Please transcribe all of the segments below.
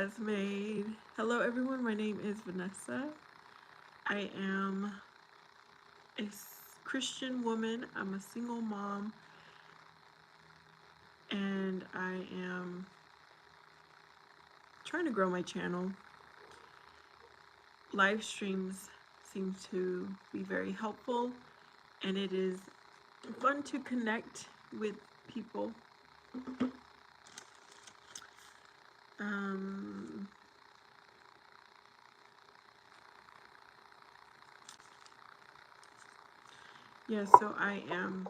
Jasmine. Hello, everyone. My name is Vanessa. I am a Christian woman. I'm a single mom, and I am trying to grow my channel. Live streams seem to be very helpful, and it is fun to connect with people. Um, yeah, so I am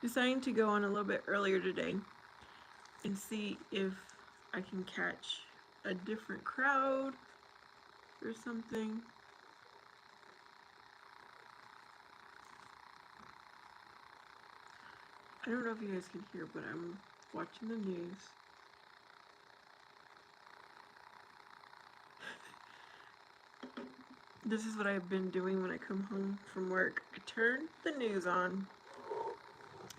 deciding to go on a little bit earlier today and see if I can catch a different crowd or something. I don't know if you guys can hear, but I'm watching the news. This is what I've been doing when I come home from work. I turn the news on.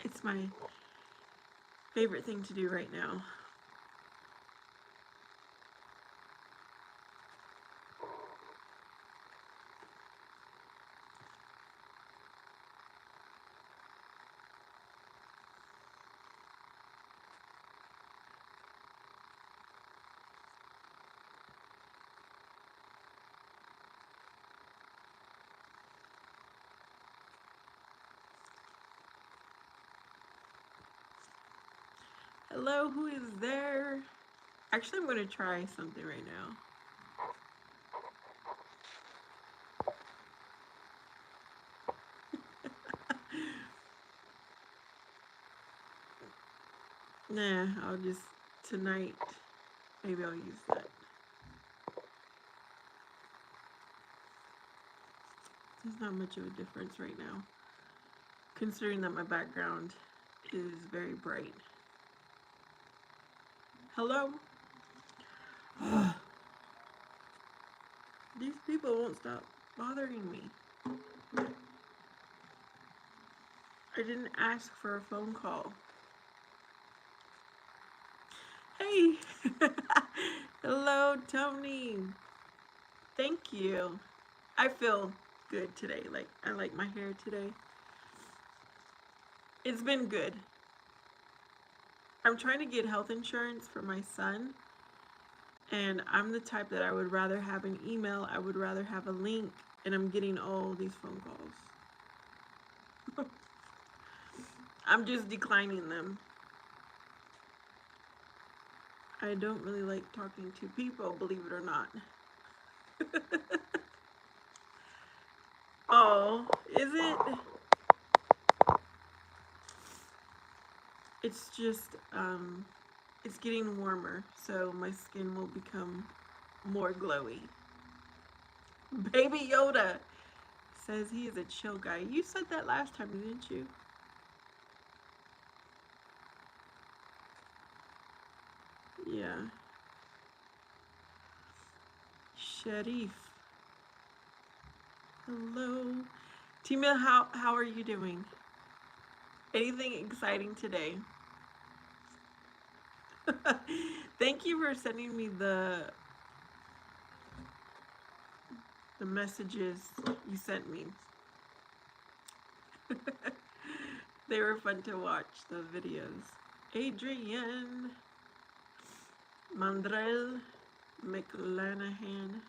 It's my favorite thing to do right now. Hello, who is there? Actually, I'm going to try something right now. Nah, I'll just, tonight, maybe I'll use that. There's not much of a difference right now, considering that my background is very bright. Hello? These people won't stop bothering me. I didn't ask for a phone call. Hey! Hello, Tony. Thank you. I feel good today. I like my hair today. It's been good. I'm trying to get health insurance for my son, and I'm the type that I would rather have an email, I would rather have a link, and I'm getting all these phone calls. I'm just declining them. I don't really like talking to people, believe it or not. Oh, is it? It's just, it's getting warmer, so my skin will become more glowy. Baby Yoda says he is a chill guy. You said that last time, didn't you? Yeah. Sharif. Hello. Tima, how are you doing? Anything exciting today? Thank you for sending me the messages you sent me. They were fun to watch, the videos. Adrian Mandrell McLanahan,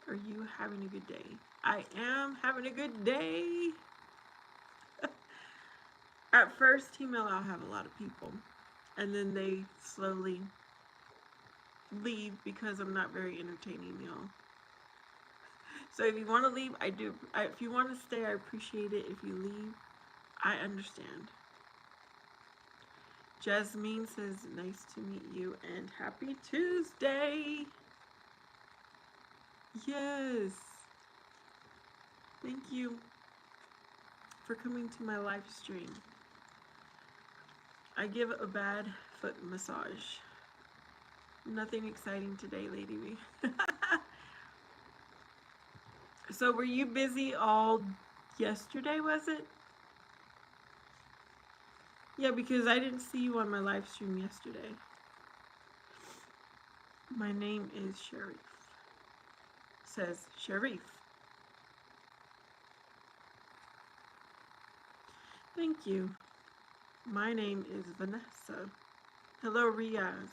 are you having a good day? I am having a good day. At first, email, I'll have a lot of people, and then they slowly leave because I'm not very entertaining, y'all. So if you want to leave, if you want to stay, I appreciate it. If you leave, I understand. Jasmine says, nice to meet you and happy Tuesday. Yes. Thank you for coming to my live stream. I give a bad foot massage. Nothing exciting today, Lady B. So were you busy all yesterday, was it? Yeah, because I didn't see you on my live stream yesterday. My name is Sharif. Says Sharif. Thank you. My name is Vanessa. Hello, Riaz.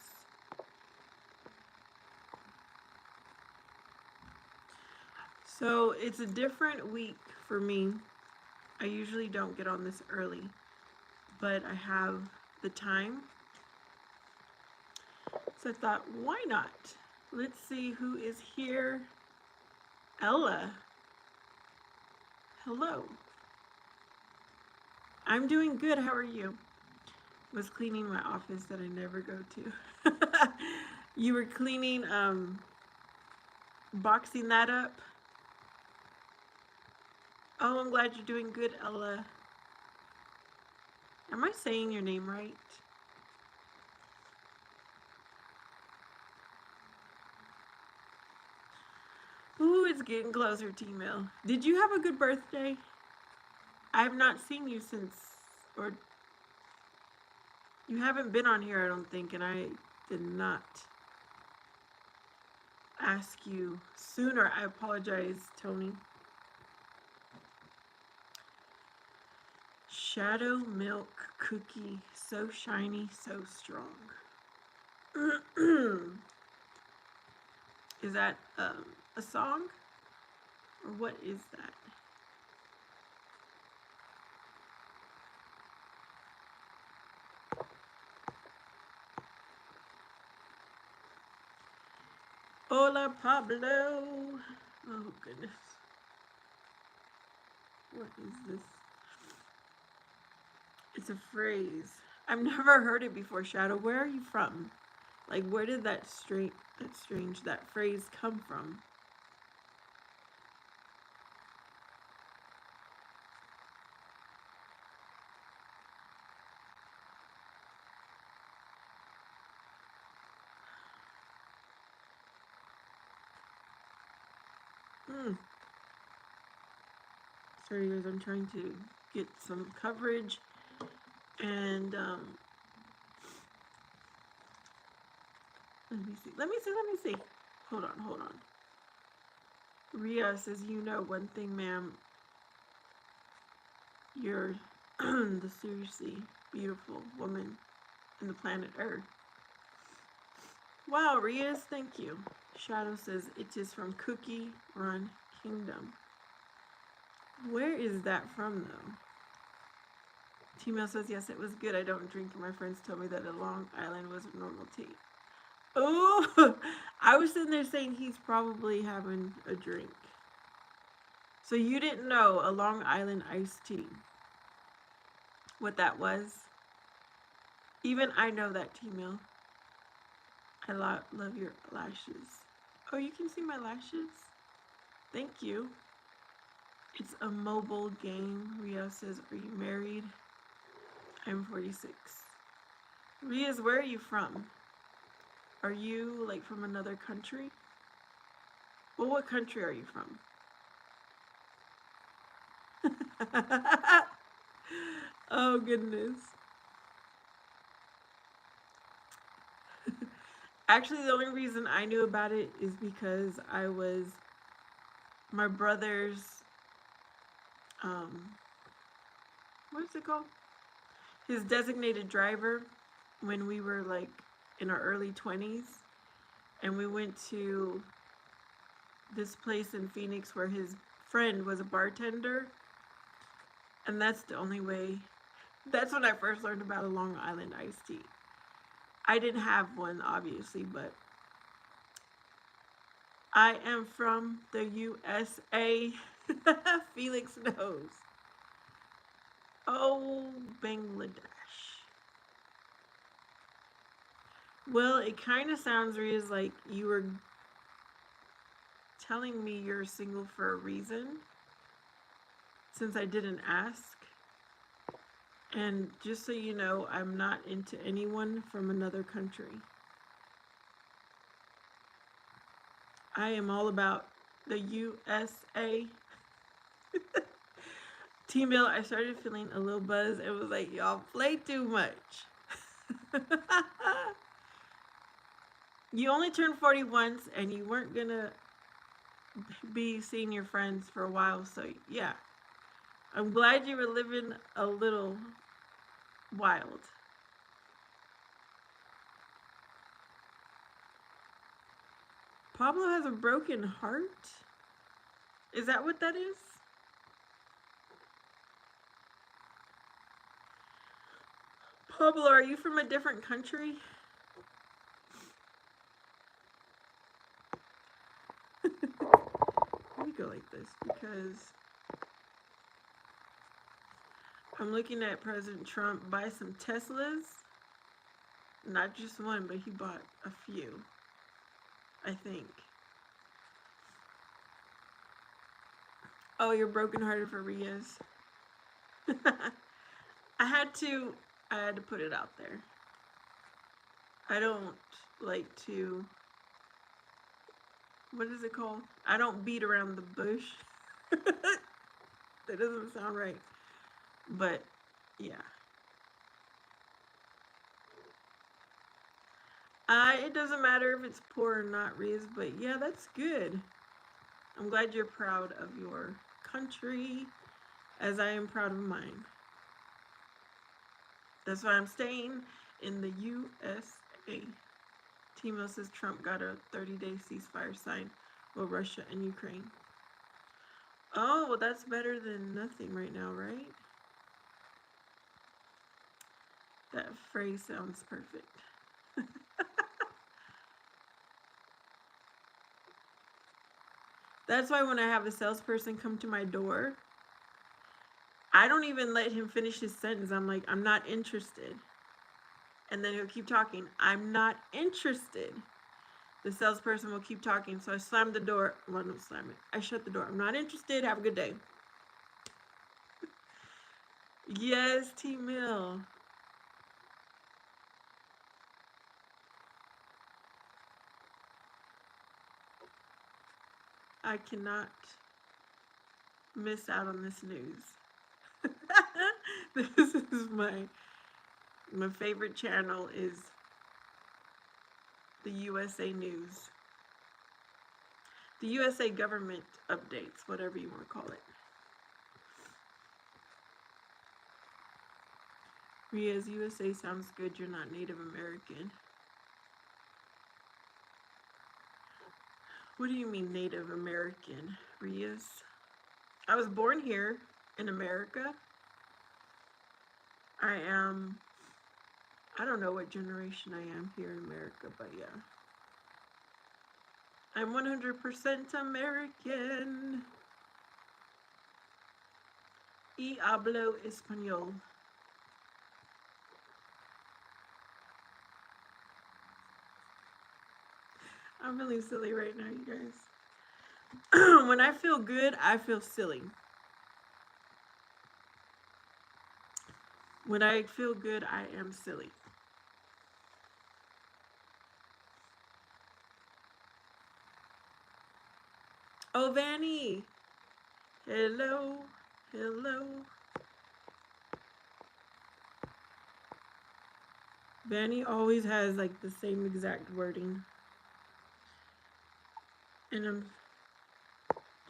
So it's a different week for me. I usually don't get on this early, but I have the time. So I thought, why not? Let's see who is here. Ella. Hello. I'm doing good. How are you? Was cleaning my office that I never go to. You were cleaning, boxing that up. Oh, I'm glad you're doing good, Ella. Am I saying your name right? Ooh, it's getting closer, T-Mail. Did you have a good birthday? I have not seen you since, or you haven't been on here, I don't think, and I did not ask you sooner. I apologize, Tony. Shadow milk cookie, so shiny, so strong. Is that a song? Or what is that? Hola, Pablo. Oh, goodness. What is this? It's a phrase. I've never heard it before, Shadow. Where are you from? Like, where did that phrase come from? Sorry, guys. I'm trying to get some coverage. And, let me see. Hold on. Ria says, you know one thing, ma'am. You're the seriously beautiful woman in the planet Earth. Wow, Riaz, thank you. Shadow says, it is from Cookie Run Kingdom. Where is that from, though? T-Mail says, yes, it was good. I don't drink. My friends told me that a Long Island was a normal tea. Oh, I was sitting there saying he's probably having a drink. So you didn't know a Long Island iced tea, what that was? Even I know that, T-Mail. I love your lashes. Oh, you can see my lashes? Thank you. It's a mobile game. Ria says, are you married? I'm 46. Riaz, where are you from? Are you like from another country? Well, what country are you from? Oh, goodness. Actually, the only reason I knew about it is because I was my brother's, what's it called? His designated driver when we were like in our early 20s. And we went to this place in Phoenix where his friend was a bartender. And that's the only way. That's when I first learned about a Long Island iced tea. I didn't have one, obviously, but I am from the USA. Felix knows. Oh, Bangladesh. Well, it kind of sounds, Riaz, like you were telling me you're single for a reason, since I didn't ask. And just so you know, I'm not into anyone from another country. I am all about the USA. T-Mill, I started feeling a little buzz. It was like, y'all play too much. You only turned 40 once, and you weren't gonna be seeing your friends for a while, so yeah. I'm glad you were living a little wild. Pablo has a broken heart? Is that what that is? Pablo, are you from a different country? Let me go like this because I'm looking at President Trump buy some Teslas. Not just one, but he bought a few, I think. Oh, you're brokenhearted for Riaz. I had to put it out there. I don't like to, what is it called? I don't beat around the bush. That doesn't sound right. But yeah. It doesn't matter if it's poor or not, Riz, but yeah, that's good. I'm glad you're proud of your country, as I am proud of mine. That's why I'm staying in the USA. Timo says Trump got a 30-day ceasefire signed with Russia and Ukraine. Oh, well, that's better than nothing right now, right? That phrase sounds perfect. That's why when I have a salesperson come to my door, I don't even let him finish his sentence. I'm like, I'm not interested. And then he'll keep talking. I'm not interested. The salesperson will keep talking. So I slam the door. Well, don't slam it. I shut the door. I'm not interested. Have a good day. Yes, T-Mill. I cannot miss out on this news. This is my favorite channel is the USA News. The USA government updates, whatever you want to call it. Riaz, USA sounds good. You're not Native American. What do you mean Native American, Riaz? I was born here in America. I don't know what generation I am here in America, but yeah. I'm 100% American. Y hablo español. I'm really silly right now, you guys. When I feel good, I feel silly. When I feel good, I am silly. Oh, Vanny. Hello. Hello. Vanny always has like the same exact wording. And I'm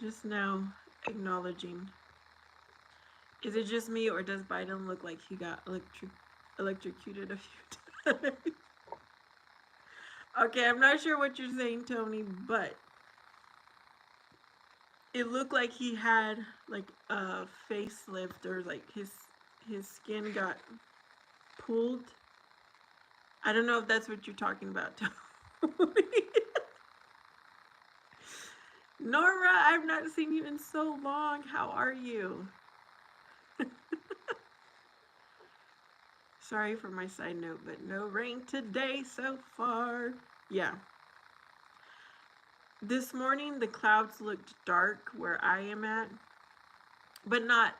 just now acknowledging. Is it just me, or does Biden look like he got electrocuted a few times? Okay, I'm not sure what you're saying, Tony, but it looked like he had like a facelift, or like his skin got pulled. I don't know if that's what you're talking about, Tony. Nora, I've not seen you in so long. How are you? Sorry for my side note, but no rain today so far. Yeah. This morning, the clouds looked dark where I am at, but not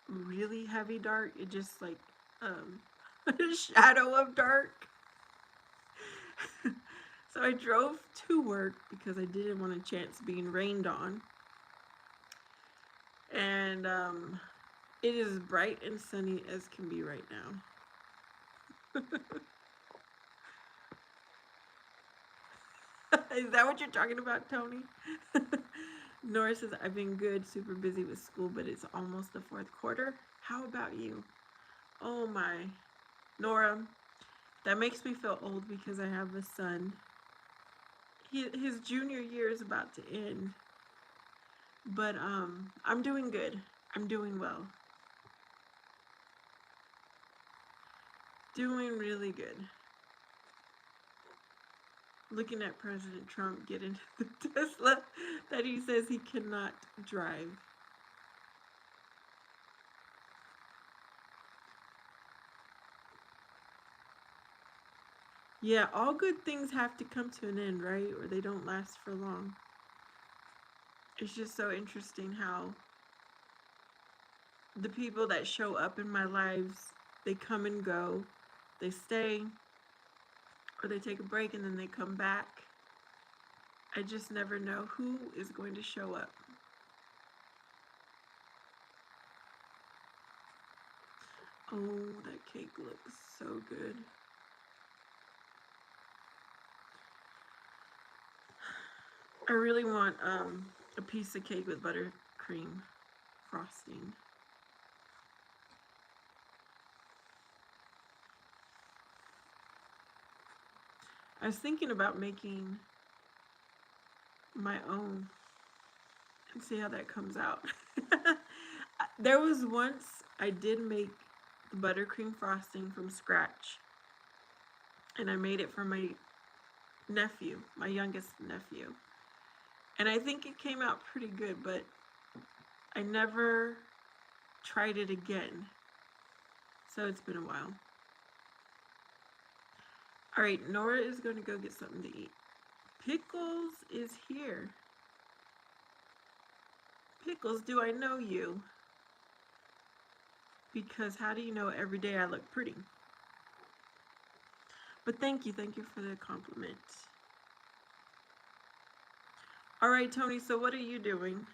really heavy dark. It just like a shadow of dark. So I drove to work because I didn't want a chance being rained on. And It is bright and sunny as can be right now. Is that what you're talking about, Tony? Nora says, I've been good, super busy with school, but it's almost the fourth quarter. How about you? Oh my. Nora, that makes me feel old because I have a son. His junior year is about to end. But I'm doing good. I'm doing well. Doing really good. Looking at President Trump get into the Tesla that he says he cannot drive. Yeah, all good things have to come to an end, right? Or they don't last for long. It's just so interesting how the people that show up in my lives, they come and go, they stay, or they take a break and then they come back. I just never know who is going to show up. Oh, that cake looks so good. I really want a piece of cake with buttercream frosting. I was thinking about making my own and see how that comes out. There was once I did make the buttercream frosting from scratch, and I made it for my nephew, my youngest nephew. And I think it came out pretty good, but I never tried it again. So it's been a while. All right, Nora is going to go get something to eat. Pickles is here. Pickles, do I know you? Because how do you know every day I look pretty? But thank you for the compliment. All right, Tony, so what are you doing?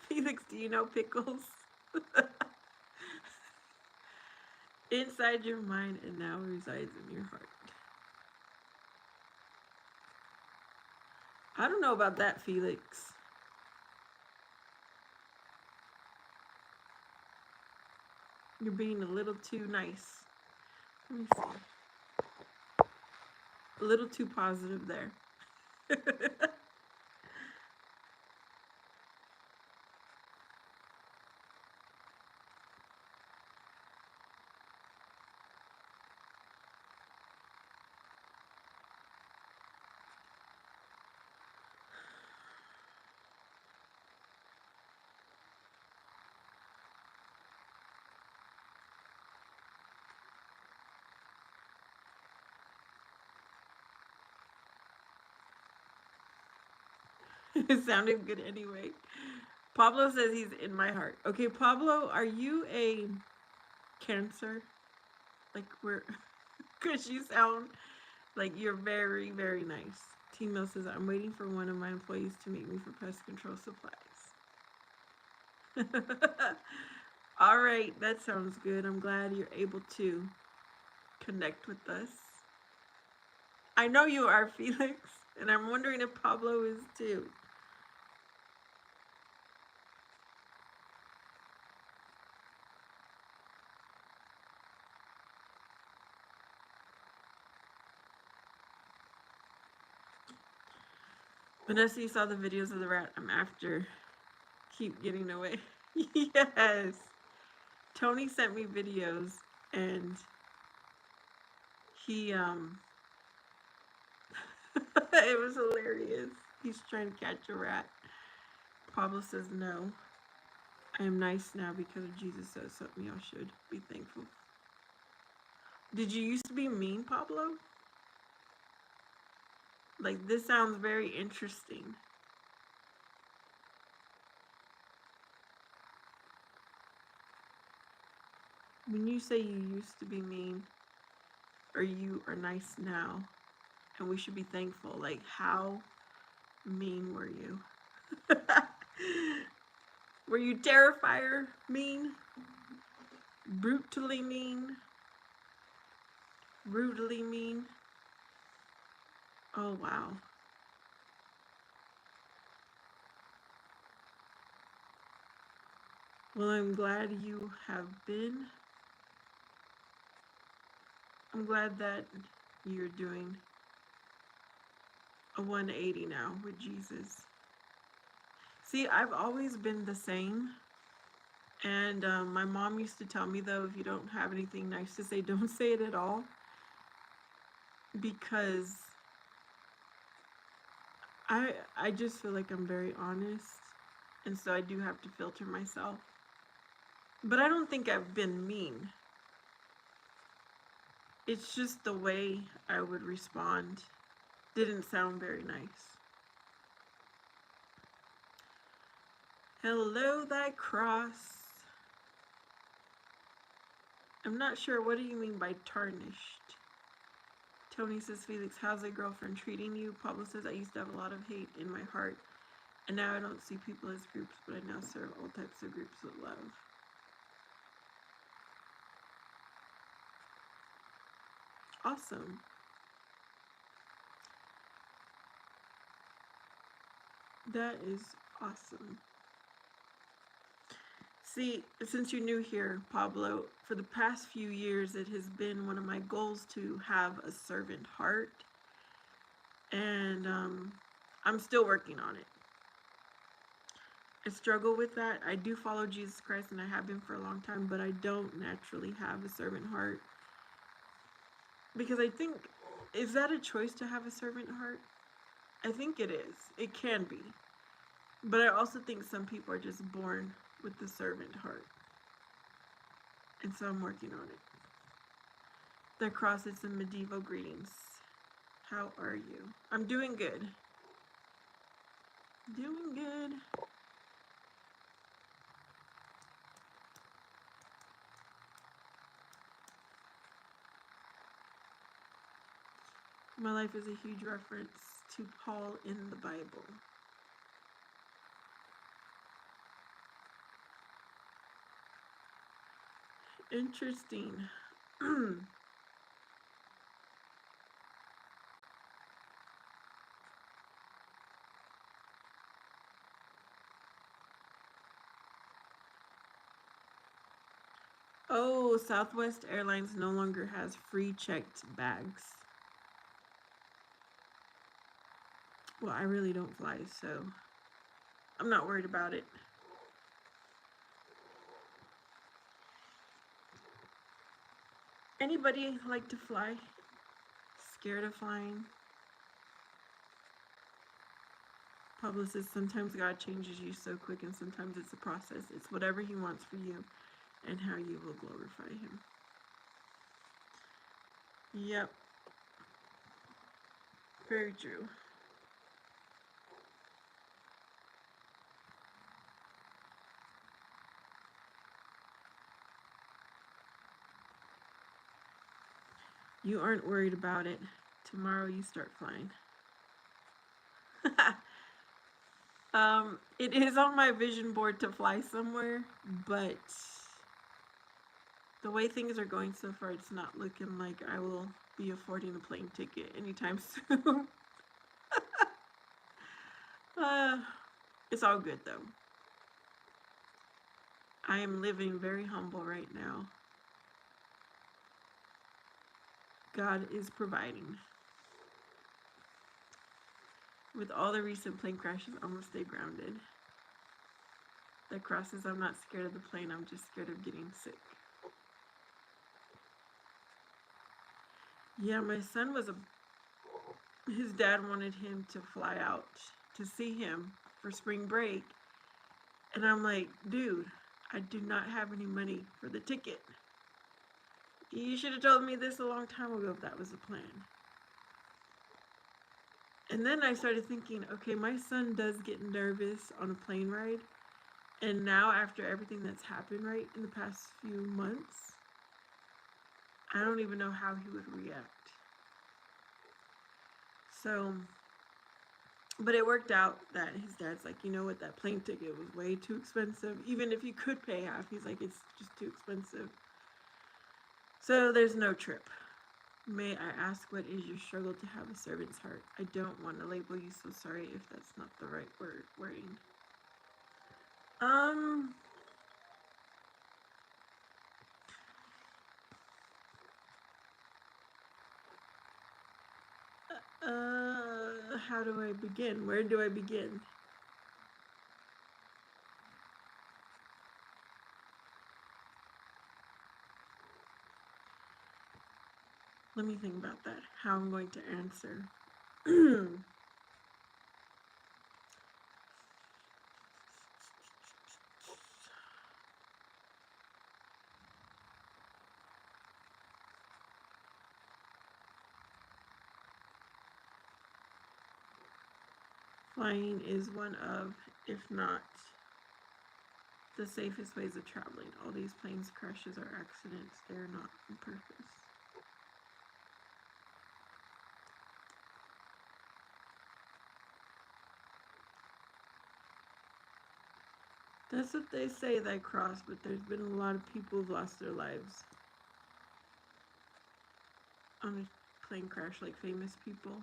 Felix, do you know pickles? Inside your mind and now resides in your heart. I don't know about that, Felix. You're being a little too nice. Let me see. A little too positive there. It sounded good anyway. Pablo says he's in my heart. Okay, Pablo, are you a Cancer? Like we're, because you sound like you're very, very nice. Timo says, I'm waiting for one of my employees to meet me for pest control supplies. All right, that sounds good. I'm glad you're able to connect with us. I know you are, Felix, and I'm wondering if Pablo is too. Vanessa, you saw the videos of the rat I'm after. Keep getting away. Yes. Tony sent me videos and he it was hilarious. He's trying to catch a rat. Pablo says no. I am nice now because of Jesus says something y'all should be thankful Did you used to be mean, Pablo? Like, this sounds very interesting. When you say you used to be mean, or you are nice now, and we should be thankful, like, how mean were you? Were you terrifier mean? Brutally mean? Brutally mean? Oh, wow. Well, I'm glad you have been. I'm glad that you're doing a 180 now with Jesus. See, I've always been the same. And my mom used to tell me, though, if you don't have anything nice to say, don't say it at all. Because I just feel like I'm very honest. And so I do have to filter myself. But I don't think I've been mean. It's just the way I would respond didn't sound very nice. Hello, thy cross. I'm not sure. What do you mean by tarnished? Tony says, Felix, how's a girlfriend treating you? Pablo says, I used to have a lot of hate in my heart. And now I don't see people as groups, but I now serve all types of groups with love. Awesome. That is awesome. See, since you're new here, Pablo, for the past few years, it has been one of my goals to have a servant heart. And I'm still working on it. I struggle with that. I do follow Jesus Christ, and I have been for a long time, but I don't naturally have a servant heart. Because I think, is that a choice to have a servant heart? I think it is. It can be. But I also think some people are just born with the servant heart. And so I'm working on it. The cross is some medieval greetings. How are you? I'm doing good. Doing good. My life is a huge reference to Paul in the Bible. Interesting. Oh, Southwest Airlines no longer has free checked bags. Well, I really don't fly, so I'm not worried about it. Anybody like to fly? Scared of flying? Pablo says sometimes God changes you so quick, and sometimes it's a process. It's whatever He wants for you and how you will glorify Him. Yep. Very true. You aren't worried about it. Tomorrow you start flying. It is on my vision board to fly somewhere, but the way things are going so far, it's not looking like I will be affording a plane ticket anytime soon. It's all good though. I am living very humble right now. God is providing. With all the recent plane crashes, I'm gonna stay grounded. That crosses, I'm not scared of the plane, I'm just scared of getting sick. Yeah, my son his dad wanted him to fly out to see him for spring break. And I'm like, dude, I do not have any money for the ticket. You should have told me this a long time ago if that was the plan. And then I started thinking, okay, my son does get nervous on a plane ride. And now, after everything that's happened right in the past few months, I don't even know how he would react. So, but it worked out that his dad's like, you know what, that plane ticket was way too expensive. Even if you could pay half, he's like, it's just too expensive. So there's no trip. May I ask, what is your struggle to have a servant's heart? I don't want to label you, so sorry if that's not the right wording. How do I begin? Where do I begin? Let me think about that. How I'm going to answer. Flying is one of, if not the safest ways of traveling. All these planes crashes are accidents. They are not on purpose. That's what they say, that cross, but there's been a lot of people who've lost their lives on a plane crash, like famous people.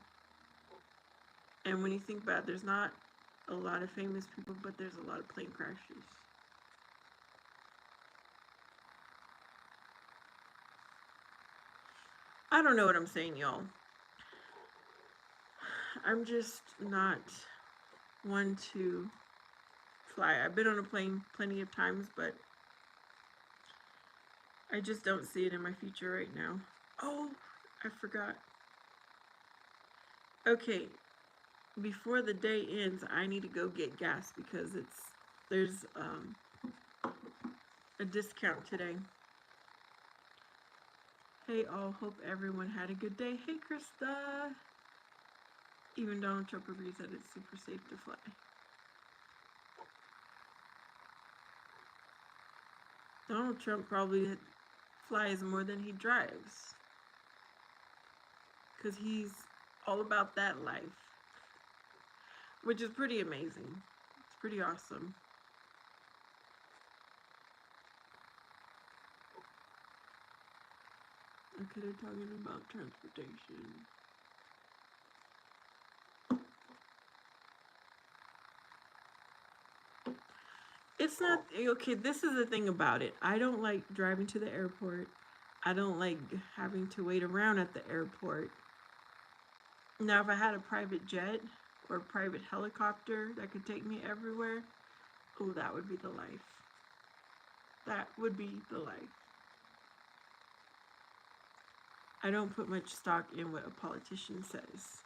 And when you think about it, there's not a lot of famous people, but there's a lot of plane crashes. I don't know what I'm saying, y'all. I'm just not one to fly. I've been on a plane plenty of times, but I just don't see it in my future right now. Oh, I forgot. Okay, before the day ends, I need to go get gas because there's a discount today. Hey all, hope everyone had a good day. Hey Krista. Even Donald Trump agrees that it's super safe to fly. Donald Trump probably flies more than he drives, because he's all about that life, which is pretty amazing. It's pretty awesome. Okay, they're talking about transportation. It's not, okay, this is the thing about it. I don't like driving to the airport. I don't like having to wait around at the airport. Now, if I had a private jet or a private helicopter that could take me everywhere, oh, that would be the life. That would be the life. I don't put much stock in what a politician says.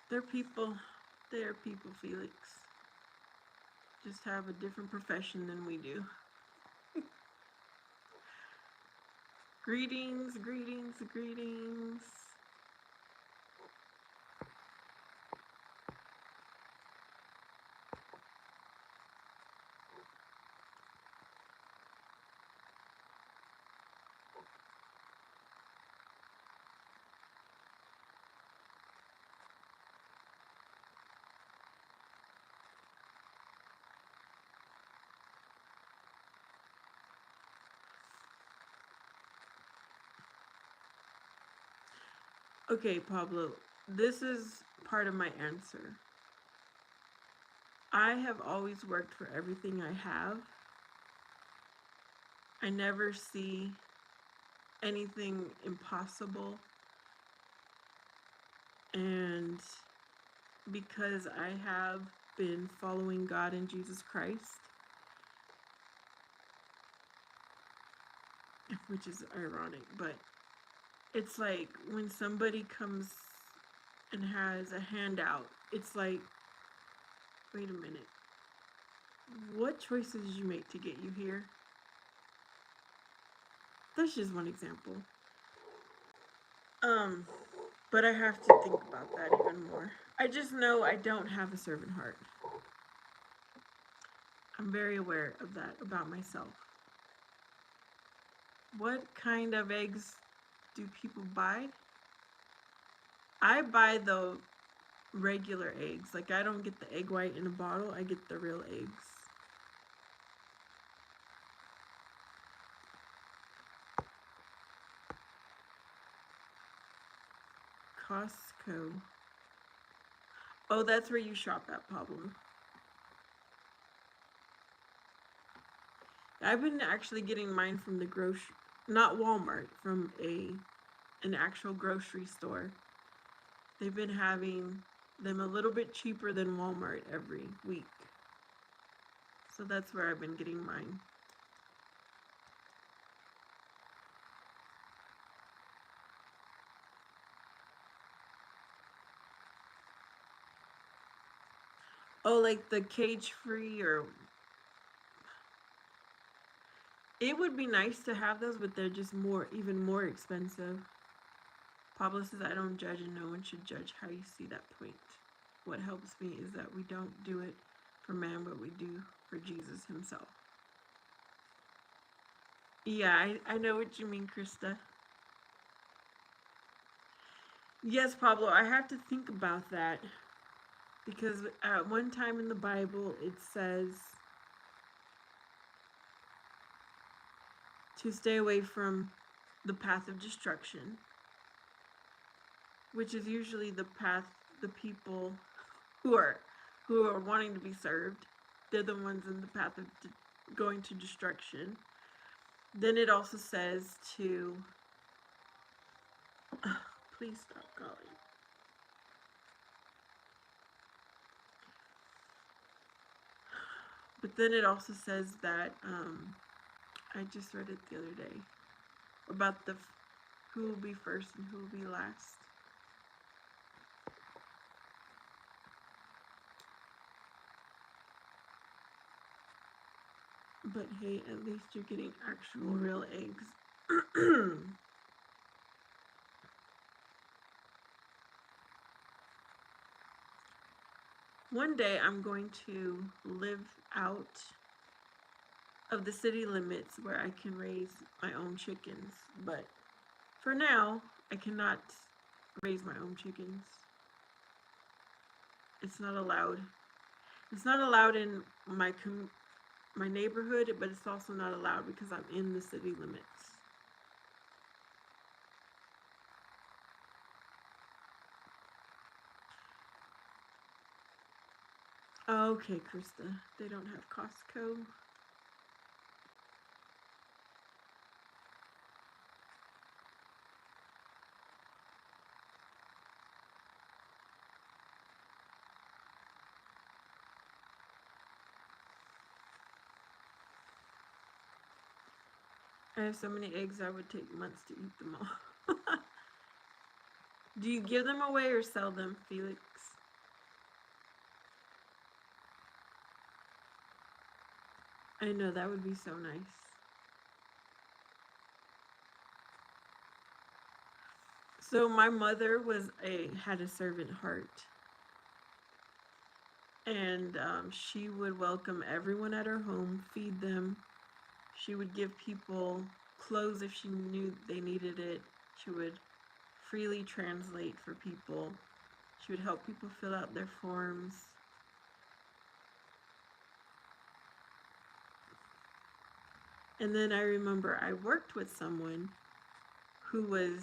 They're people. They're people, Felix. Just have a different profession than we do. Greetings, greetings, greetings. Okay, Pablo, this is part of my answer. I have always worked for everything I have. I never see anything impossible. And because I have been following God and Jesus Christ, which is ironic, but it's like when somebody comes and has a handout. It's like, wait a minute. What choices did you make to get you here? That's just one example. Um, but I have to think about that even more. I just know I don't have a servant heart. I'm very aware of that about myself. What kind of eggs do people buy? I buy the regular eggs. Like, I don't get the egg white in a bottle, I get the real eggs. Costco. Oh, that's where you shop at, Pablo. I've been actually getting mine from the not Walmart, from an actual grocery store. They've been having them a little bit cheaper than Walmart every week. So that's where I've been getting mine. Oh, like the cage free, or it would be nice to have those, but they're just even more expensive. Pablo says, I don't judge and no one should judge. How you see that point? What helps me is that we don't do it for man, but we do for Jesus himself. Yeah, I know what you mean, Krista. Yes, Pablo, I have to think about that. Because at one time in the Bible, it says to stay away from the path of destruction, which is usually the path the people who are wanting to be served. They're the ones in the path of going to destruction. Then it also says to please stop calling. But then it also says that I just read it the other day about who will be first and who will be last. But hey, at least you're getting actual real eggs. One day I'm going to live out of the city limits where I can raise my own chickens. But for now, I cannot raise my own chickens. It's not allowed. It's not allowed in my neighborhood, but it's also not allowed because I'm in the city limits. Okay, Krista. They don't have Costco. I have so many eggs, I would take months to eat them all. Do you give them away or sell them, Felix? I know, that would be so nice. So my mother had a servant heart, and she would welcome everyone at her home, feed them. She would give people clothes if she knew they needed it. She would freely translate for people. She would help people fill out their forms. And then I remember I worked with someone who was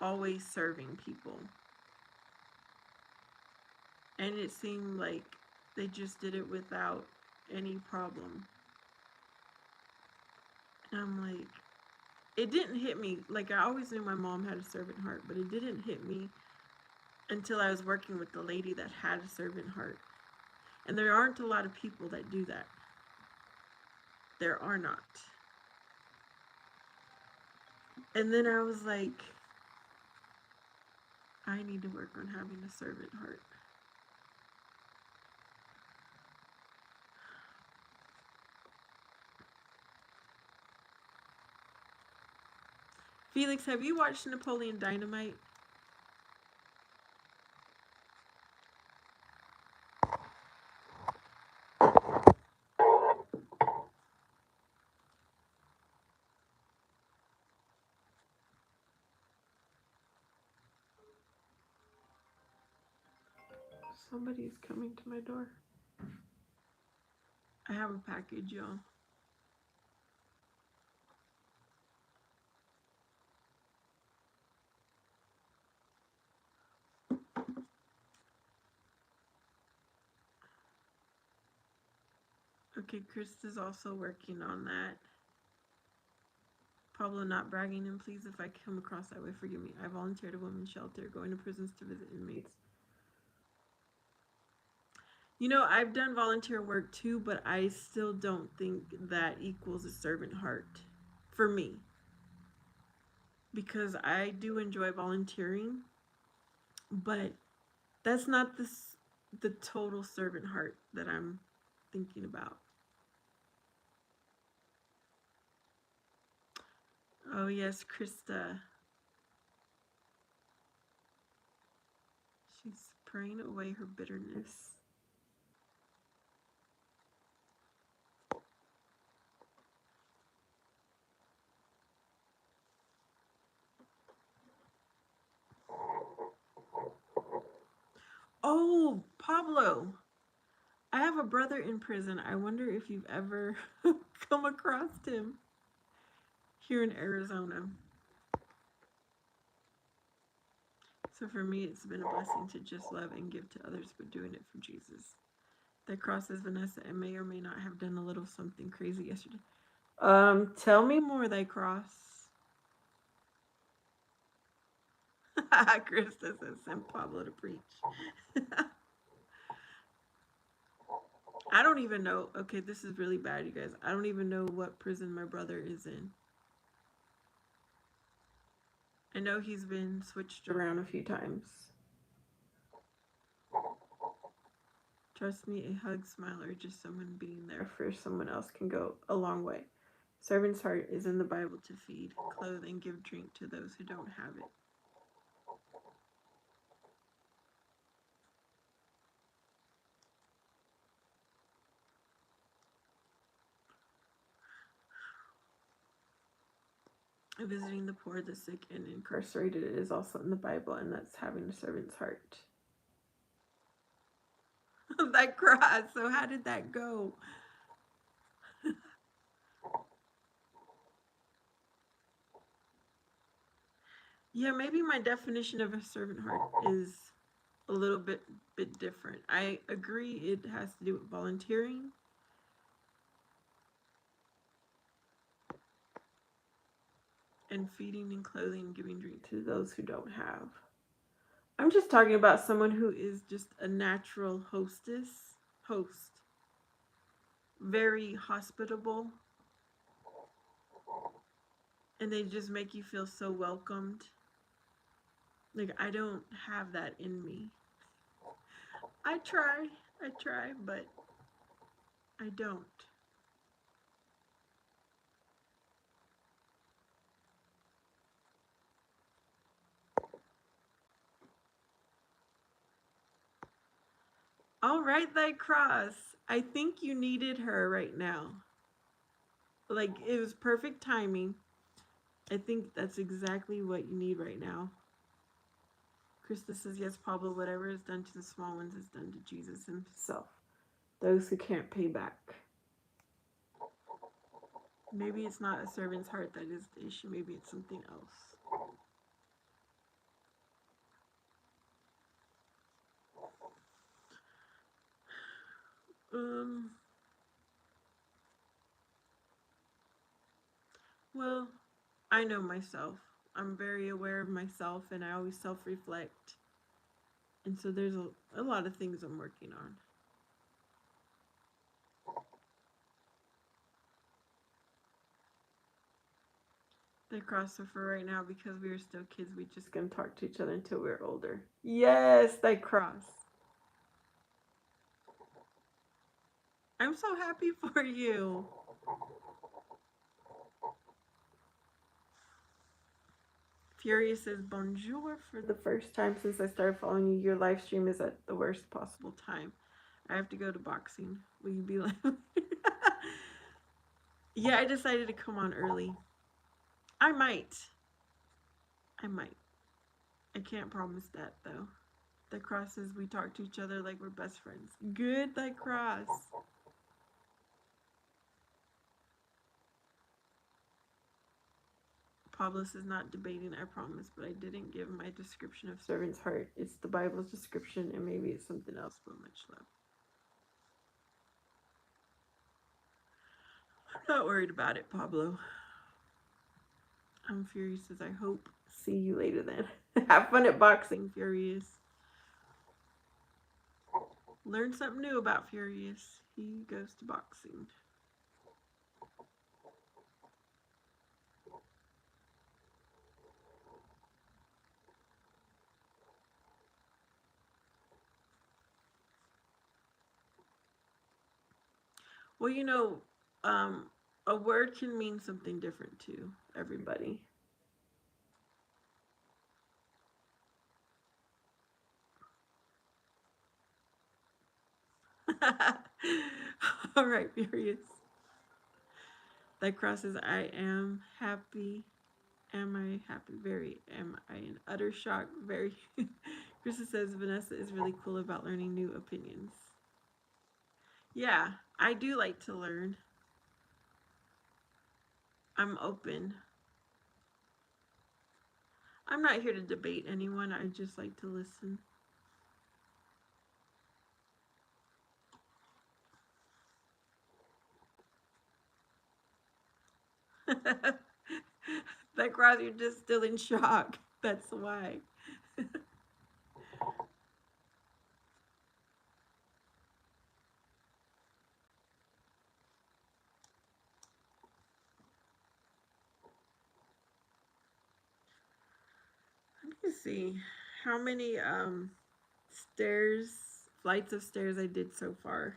always serving people. And it seemed like they just did it without any problem. And I'm like, it didn't hit me. Like, I always knew my mom had a servant heart, but it didn't hit me until I was working with the lady that had a servant heart. And there aren't a lot of people that do that. There are not. And then I was like, I need to work on having a servant heart. Felix, have you watched Napoleon Dynamite? Somebody's coming to my door. I have a package, y'all. Okay, Krista's also working on that. Pablo, not bragging, and please, if I come across that way, forgive me. I volunteered at a women's shelter, going to prisons to visit inmates. You know, I've done volunteer work too, but I still don't think that equals a servant heart for me. Because I do enjoy volunteering, but that's not the total servant heart that I'm thinking about. Oh yes, Krista. She's praying away her bitterness. Oh, Pablo. I have a brother in prison. I wonder if you've ever come across him here in Arizona. So for me, it's been a blessing to just love and give to others, but doing it for Jesus. That crosses Vanessa and may or may not have done a little something crazy yesterday. Tell me more, thy cross. Krista says, send Pablo to preach. I don't even know. Okay, this is really bad, you guys. I don't even know what prison my brother is in. I know he's been switched around a few times. Trust me, a hug, smile, or just someone being there for someone else can go a long way. Servant's heart is in the Bible to feed, clothe, and give drink to those who don't have it. Visiting the poor, the sick, and incarcerated is also in the Bible, and that's having a servant's heart. That cross. So how did that go? Yeah, maybe my definition of a servant heart is a little bit different. I agree it has to do with volunteering. And feeding and clothing and giving drink to those who don't have. I'm just talking about someone who is just a natural host. Very hospitable. And they just make you feel so welcomed. Like, I don't have that in me. I try, but I don't. All right, thy cross. I think you needed her right now. Like, it was perfect timing. I think that's exactly what you need right now. Krista says, yes, Pablo, whatever is done to the small ones is done to Jesus himself. Those who can't pay back. Maybe it's not a servant's heart that is the issue. Maybe it's something else. Well, I know myself. I'm very aware of myself, and I always self-reflect. And so there's a lot of things I'm working on. They cross so for right now because we are still kids. We just gonna talk to each other until we're older. Yes, they cross. I'm so happy for you. Furious says bonjour for the first time since I started following you. Your live stream is at the worst possible time. I have to go to boxing. Will you be like? Yeah, I decided to come on early. I might. I might. I can't promise that though. The cross says we talk to each other like we're best friends. Good, that cross. Pablos is not debating, I promise, but I didn't give my description of servant's heart. It's the Bible's description, and maybe it's something else, but much love. I'm not worried about it, Pablo. I'm Furious says, I hope. See you later then. Have fun at boxing, Furious. Learn something new about Furious. He goes to boxing. Well, you know, a word can mean something different to everybody. All right, Furious. That crosses I am happy. Am I happy? Very. Am I in utter shock? Very. Krista says Vanessa is really cool about learning new opinions. Yeah, I do like to learn. I'm open. I'm not here to debate anyone. I just like to listen. That cross, you're just still in shock. That's why. Let me see how many flights of stairs I did so far.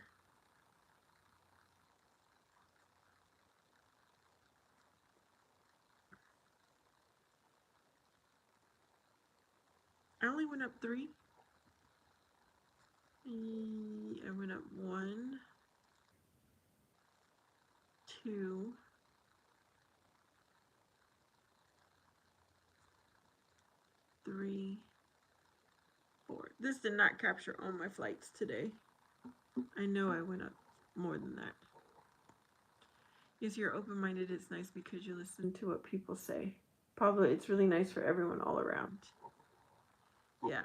I only went up 3. I went up 1, 2, 3, 4. This did not capture all my flights today. I know I went up more than that. Yes, you're open-minded. It's nice because you listen to what people say. Probably it's really nice for everyone all around. Yeah.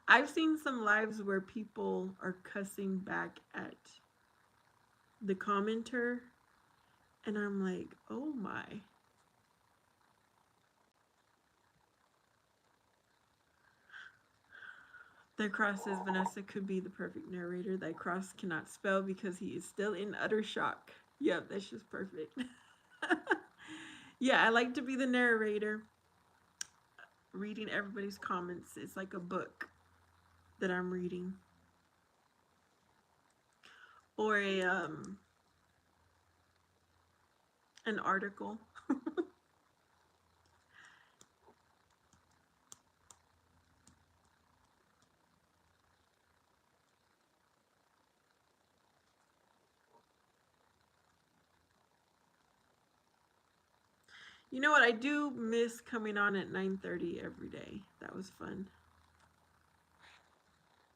I've seen some lives where people are cussing back at the commenter, and I'm like, oh my. That cross says Vanessa could be the perfect narrator. That cross cannot spell because he is still in utter shock. Yep, that's just perfect. Yeah, I like to be the narrator, reading everybody's comments. It's like a book that I'm reading, or an article. You know what? I do miss coming on at 9:30 every day. That was fun.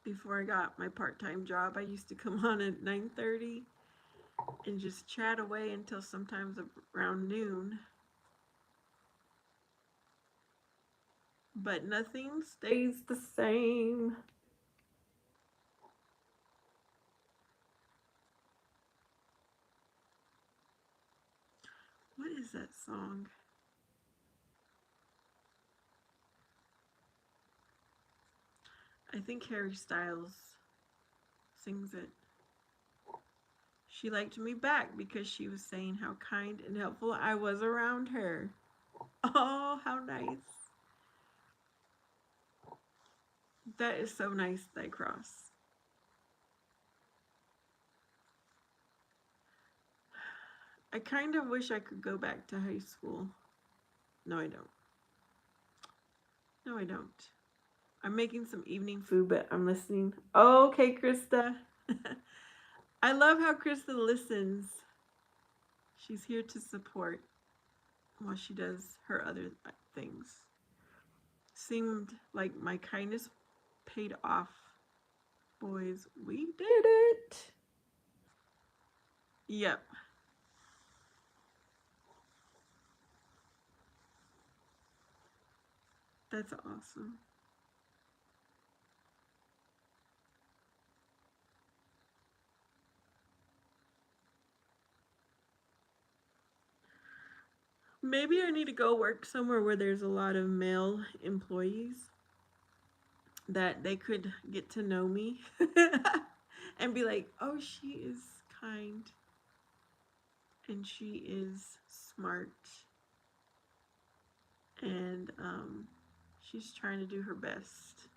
Before I got my part-time job, I used to come on at 9:30 and just chat away until sometimes around noon. But nothing stays the same. What is that song? I think Harry Styles sings it. She liked me back because she was saying how kind and helpful I was around her. Oh, how nice. That is so nice, that cross. I kind of wish I could go back to high school. No, I don't. No, I don't. I'm making some evening food, but I'm listening. Okay, Krista. I love how Krista listens. She's here to support while she does her other things. Seemed like my kindness paid off. Boys, we did it. Yep. That's awesome. Maybe I need to go work somewhere where there's a lot of male employees that they could get to know me and be like, oh, she is kind and she is smart and she's trying to do her best.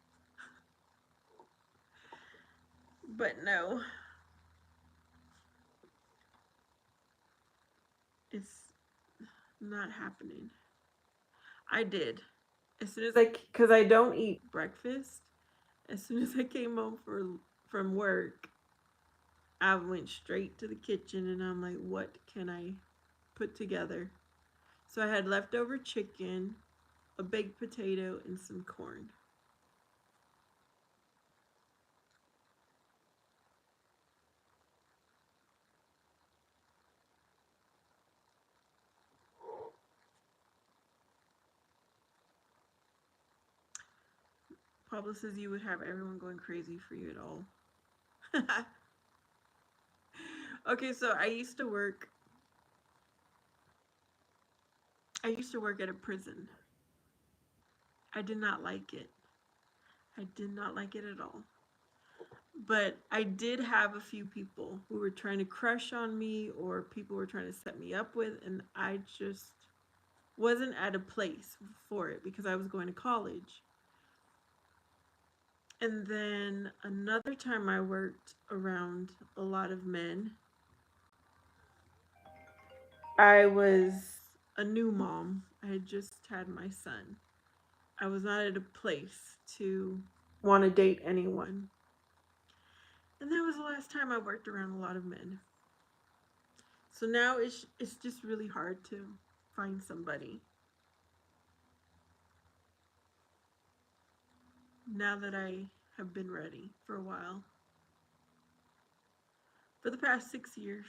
But no, it's not happening. I did. As soon as because I don't eat breakfast, as soon as I came home from work, I went straight to the kitchen and I'm like, what can I put together? So I had leftover chicken, a baked potato, and some corn. Pablo says you would have everyone going crazy for you at all. Okay, so I used to work at a prison. I did not like it. I did not like it at all. But I did have a few people who were trying to crush on me or people were trying to set me up with, and I just wasn't at a place for it because I was going to college. And then another time I worked around a lot of men. I was a new mom. I had just had my son. I was not at a place to want to date anyone. And that was the last time I worked around a lot of men. So now it's just really hard to find somebody. Now that I have been ready for a while. For the past 6 years.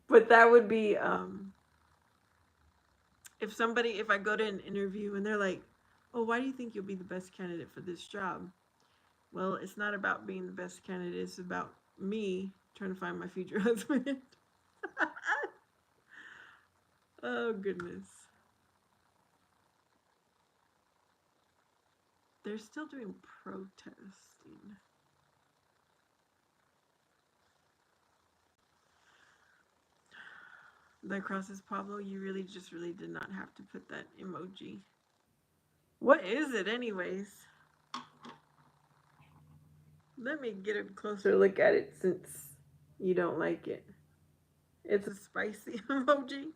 But that would be if I go to an interview and they're like, oh, why do you think you'll be the best candidate for this job? Well, it's not about being the best candidate, it's about me trying to find my future husband. Oh, goodness. They're still doing protesting. That crosses Pablo. You really did not have to put that emoji. What is it, anyways? Let me get a closer look at it since you don't like it. It's a spicy emoji.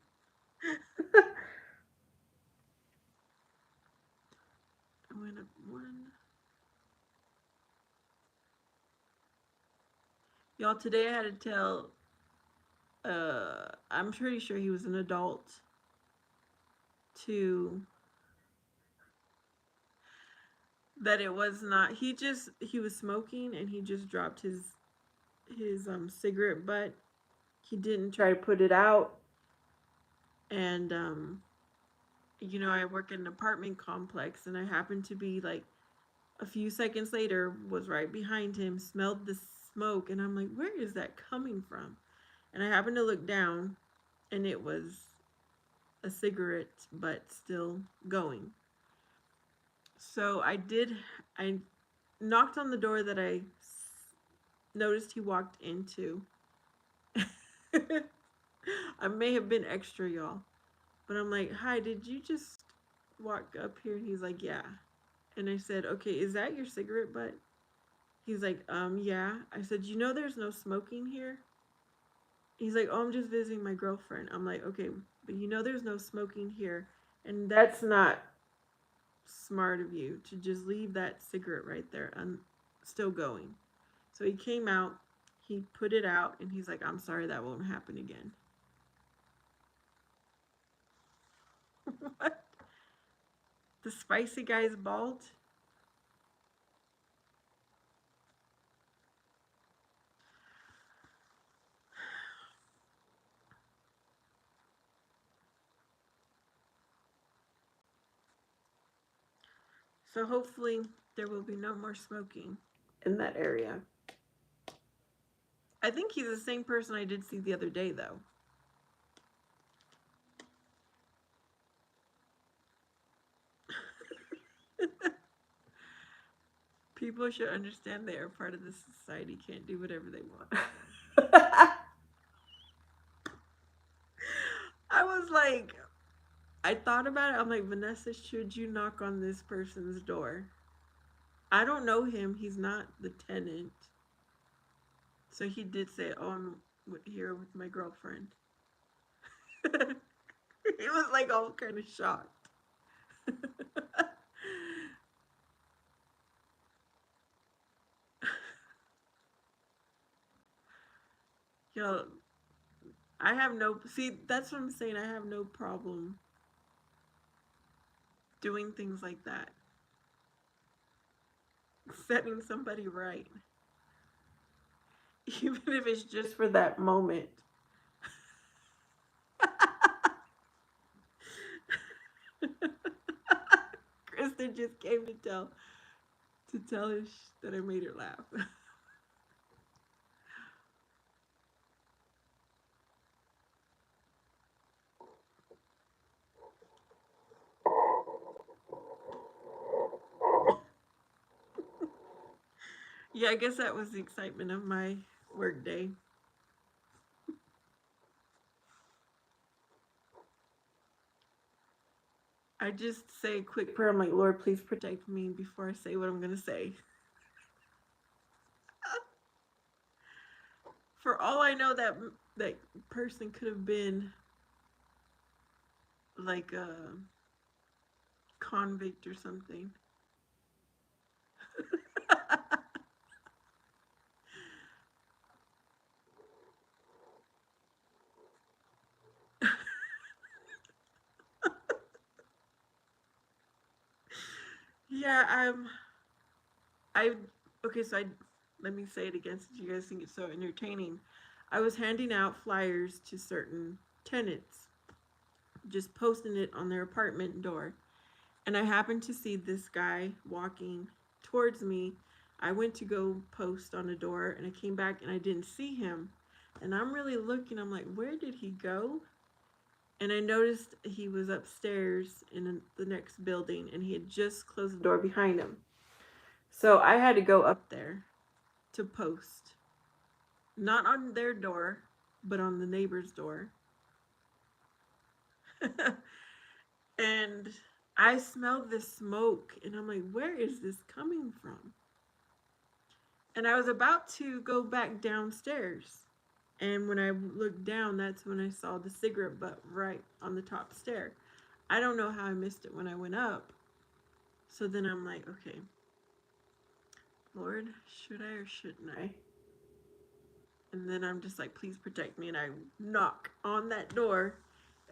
I went up one. Y'all, today I had to tell, I'm pretty sure he was an adult, to that it was not, he was smoking and he just dropped his cigarette butt. He didn't try to put it out. And I work in an apartment complex and I happened to be like a few seconds later was right behind him, smelled the smoke, and I'm like, where is that coming from? And I happened to look down, and it was a cigarette, but still going. So I knocked on the door that I noticed he walked into. I may have been extra, y'all. But I'm like, hi, did you just walk up here? And he's like, yeah. And I said, okay, is that your cigarette butt? He's like, yeah. I said, you know there's no smoking here? He's like, oh, I'm just visiting my girlfriend. I'm like, okay, but you know there's no smoking here. And that's not smart of you to just leave that cigarette right there and still going. So he came out, he put it out, and he's like, I'm sorry, that won't happen again. What? The spicy guy's bald? So hopefully there will be no more smoking in that area. I think he's the same person I did see the other day, though. People should understand they are part of this society, can't do whatever they want. I was like, I thought about it. I'm like, Vanessa, should you knock on this person's door? I don't know him. He's not the tenant. So he did say, oh, I'm here with my girlfriend. He was like all kind of shocked. Yo, I have no, see, that's what I'm saying. I have no problem doing things like that. Setting somebody right. Even if it's just for that moment. Kristen just came to tell us that I made her laugh. Yeah, I guess that was the excitement of my work day. I just say a quick prayer. I'm like, Lord, please protect me before I say what I'm gonna say. For all I know, that person could have been like a convict or something. Yeah, I okay, so I let me say it again since you guys think it's so entertaining. I was handing out flyers to certain tenants, just posting it on their apartment door. And I happened to see this guy walking towards me. I went to go post on a door and I came back and I didn't see him. And I'm really looking, I'm like, where did he go? And I noticed he was upstairs in the next building and he had just closed the door behind him. So I had to go up there to post. Not on their door, but on the neighbor's door. And I smelled this smoke and I'm like, where is this coming from? And I was about to go back downstairs. And when I looked down, that's when I saw the cigarette butt right on the top stair. I don't know how I missed it when I went up. So then I'm like, okay, Lord, should I or shouldn't I? And then I'm just like, please protect me. And I knock on that door.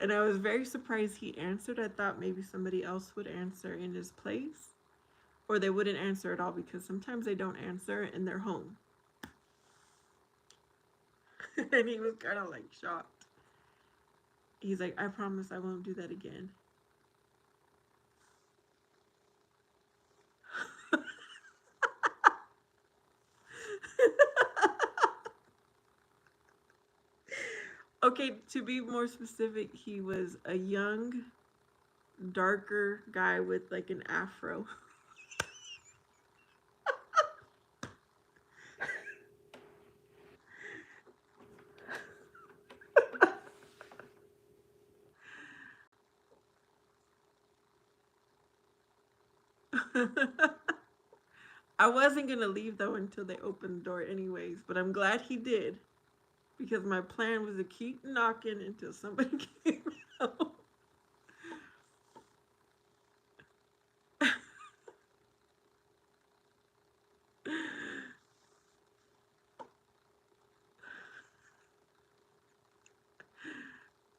And I was very surprised he answered. I thought maybe somebody else would answer in his place. Or they wouldn't answer at all because sometimes they don't answer and they're home. And he was kind of like shocked. He's like, I promise I won't do that again. Okay, to be more specific, he was a young, darker guy with like an afro. I wasn't gonna leave though until they opened the door, anyways. But I'm glad he did because my plan was to keep knocking until somebody came out.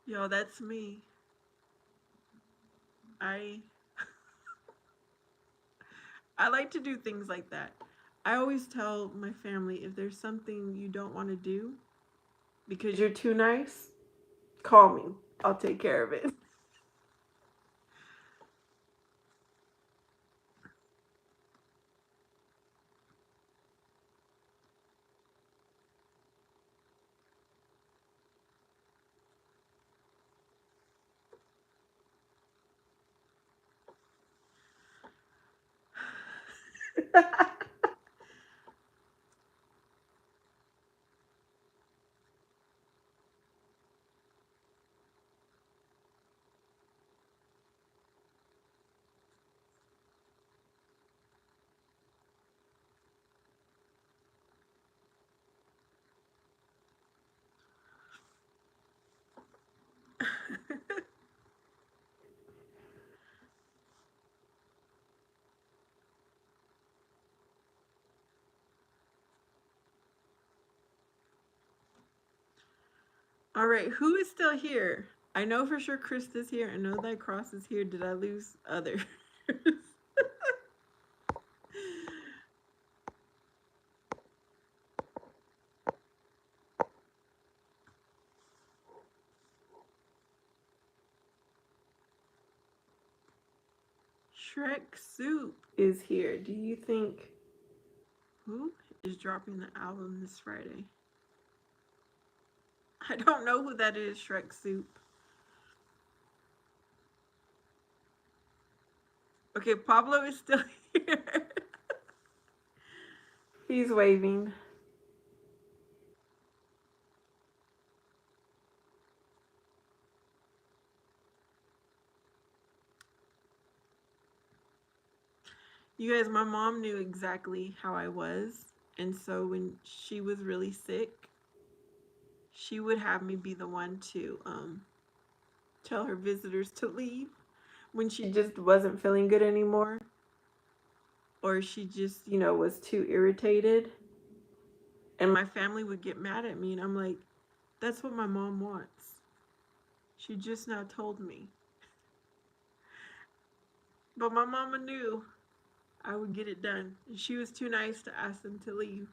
Yo, that's me. I I like to do things like that. I always tell my family if there's something you don't want to do because you're too nice, call me. I'll take care of it. All right, who is still here? I know for sure Krista's here. I know that Cross is here. Did I lose others? Shrek Soup is here. Do you think who is dropping the album this Friday? I don't know who that is, Shrek Soup. Okay, Pablo is still here. He's waving. You guys, my mom knew exactly how I was. And so when she was really sick, she would have me be the one to tell her visitors to leave when she just wasn't feeling good anymore. Or she just, was too irritated. And my family would get mad at me. And I'm like, that's what my mom wants. She just now told me. But my mama knew I would get it done. And she was too nice to ask them to leave.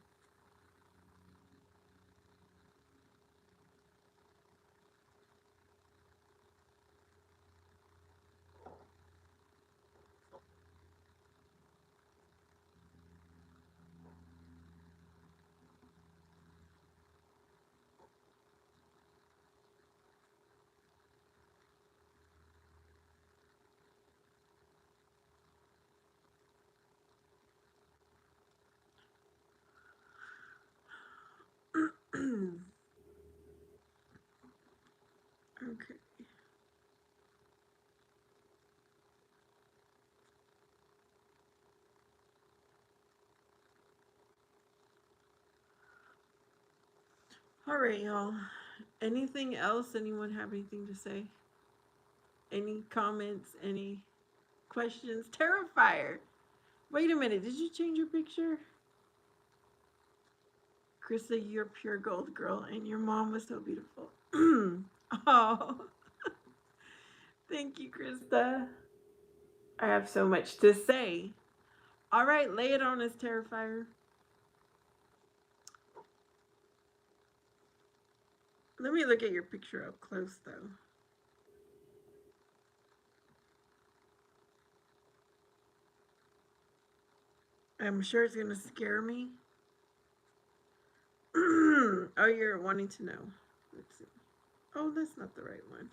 Okay. All right, y'all. Anything else? Anyone have anything to say? Any comments? Any questions? Terrifier. Wait a minute. Did you change your picture? Krista, you're pure gold girl, and your mom was so beautiful. Oh, thank you, Krista. I have so much to say. All right, lay it on us, Terrifier. Let me look at your picture up close, though. I'm sure it's gonna scare me. Oh, you're wanting to know. Let's see. Oh, that's not the right one.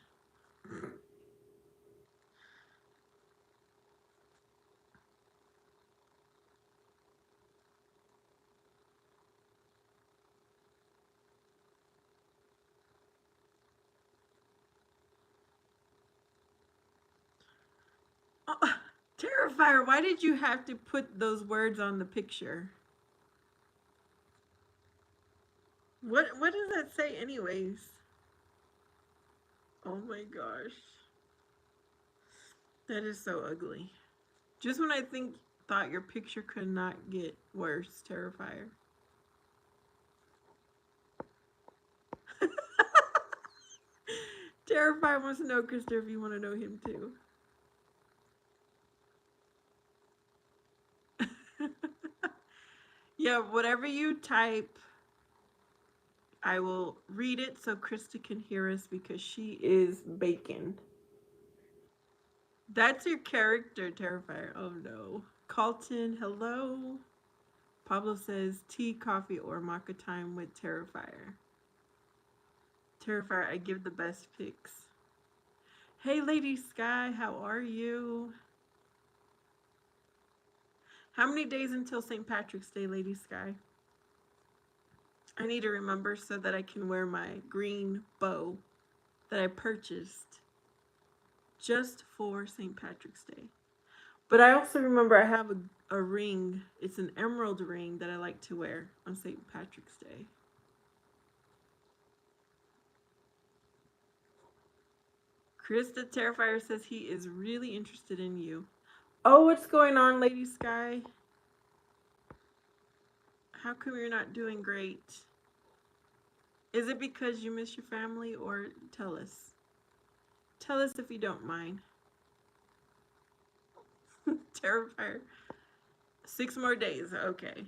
Oh, Terrifier, why did you have to put those words on the picture? What does that say anyways? Oh my gosh. That is so ugly. Just when I thought your picture could not get worse, Terrifier. Terrifier wants to know, Krista, if you want to know him too. Yeah, whatever you type, I will read it so Krista can hear us because she is bacon. That's your character, Terrifier. Oh no. Colton, hello. Pablo says tea, coffee, or maca time with Terrifier. Terrifier, I give the best picks. Hey, Lady Sky, how are you? How many days until St. Patrick's Day, Lady Sky? I need to remember so that I can wear my green bow that I purchased just for St. Patrick's Day. But I also remember I have a ring. It's an emerald ring that I like to wear on St. Patrick's Day. Krista Terrifier says he is really interested in you. Oh, what's going on, Lady Sky? How come you're not doing great? Is it because you miss your family, or tell us? Tell us if you don't mind. Terrifier. 6 more days. Okay.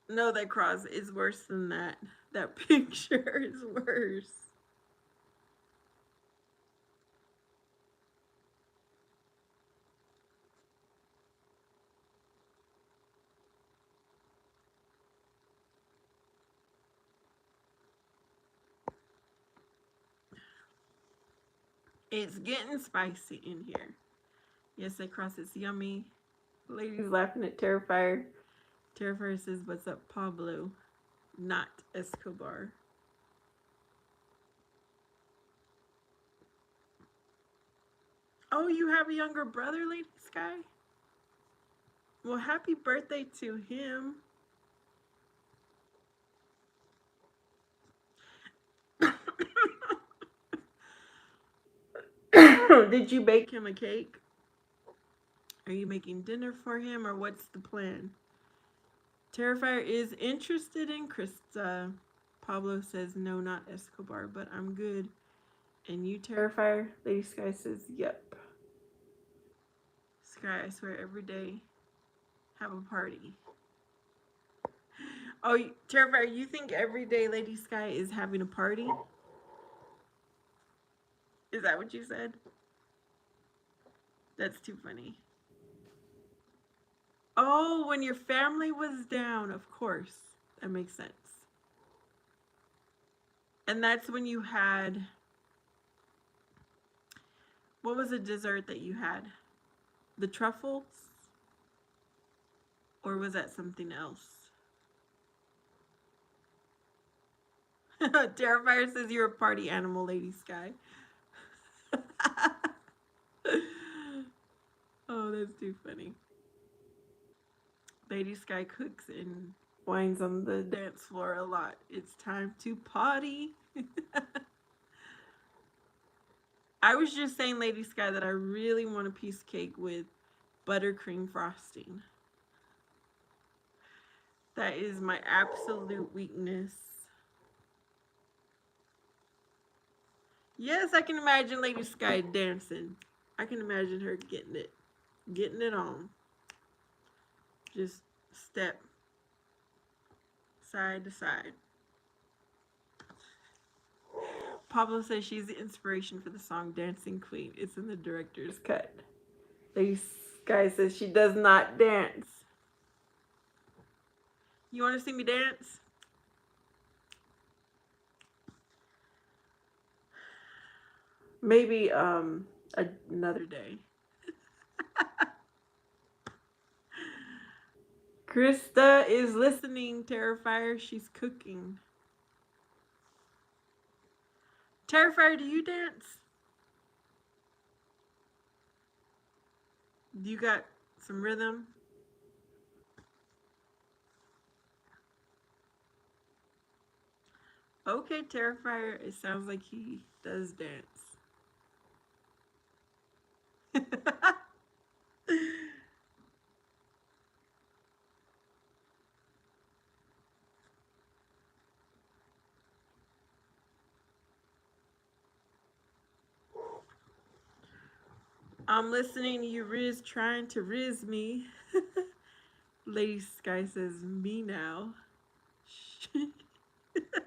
No, that cross is worse than that. That picture is worse. It's getting spicy in here. Yes, that cross is yummy. Lady's laughing at Terrifier. Terrifier says, "What's up, Pablo?" Not Escobar. Oh, you have a younger brother, Lady Sky? Well, happy birthday to him. Did you bake him a cake? Are you making dinner for him, or what's the plan? Terrifier is interested in Krista. Pablo says, no, not Escobar, but I'm good. And you, Terrifier? Lady Sky says, yep. Sky, I swear, every day, have a party. Oh, Terrifier, you think every day Lady Sky is having a party? Is that what you said? That's too funny. Oh, when your family was down, of course. That makes sense. And that's when you had. What was a dessert that you had? The truffles? Or was that something else? Terrifier says you're a party animal, Lady Sky. Oh, that's too funny. Lady Sky cooks and whines on the dance floor a lot. It's time to potty. I was just saying, Lady Sky, that I really want a piece of cake with buttercream frosting. That is my absolute weakness. Yes, I can imagine Lady Sky dancing. I can imagine her getting it on. Just step side to side. Pablo says she's the inspiration for the song Dancing Queen. It's in the director's cut. Lady Sky says she does not dance. You want to see me dance? Maybe another day. Krista is listening, Terrifier. She's cooking. Terrifier, do you dance? You got some rhythm? Okay, Terrifier. It sounds like he does dance. I'm listening to you, Riz, trying to Riz me. Lady Sky says, me now.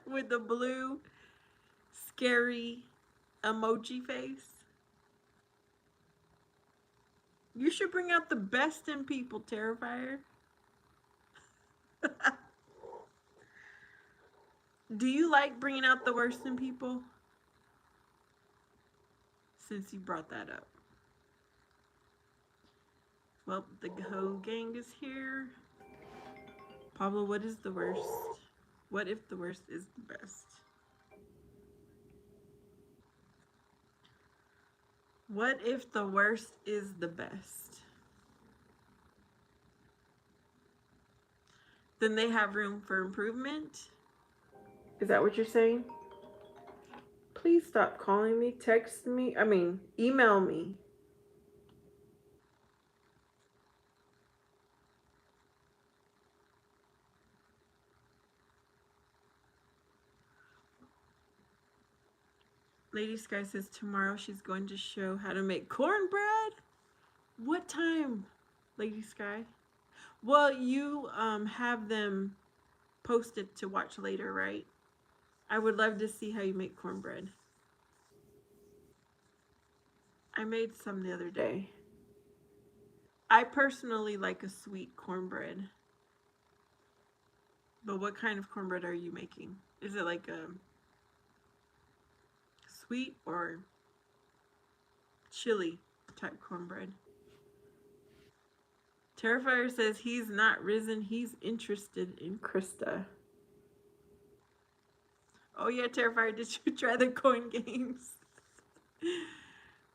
With the blue, scary emoji face. You should bring out the best in people, Terrifier. Do you like bringing out the worst in people? Since you brought that up. Well, the whole gang is here. Pablo, what is the worst? What if the worst is the best? What if the worst is the best? Then they have room for improvement? Is that what you're saying? Please stop calling me, text me, email me. Lady Sky says tomorrow she's going to show how to make cornbread. What time, Lady Sky? Well, you have them posted to watch later, right? I would love to see how you make cornbread. I made some the other day. I personally like a sweet cornbread. But what kind of cornbread are you making? Is it like a sweet or chili type cornbread? Terrifier says he's not risen, he's interested in Krista. Oh yeah, Terrifier, did you try the coin games?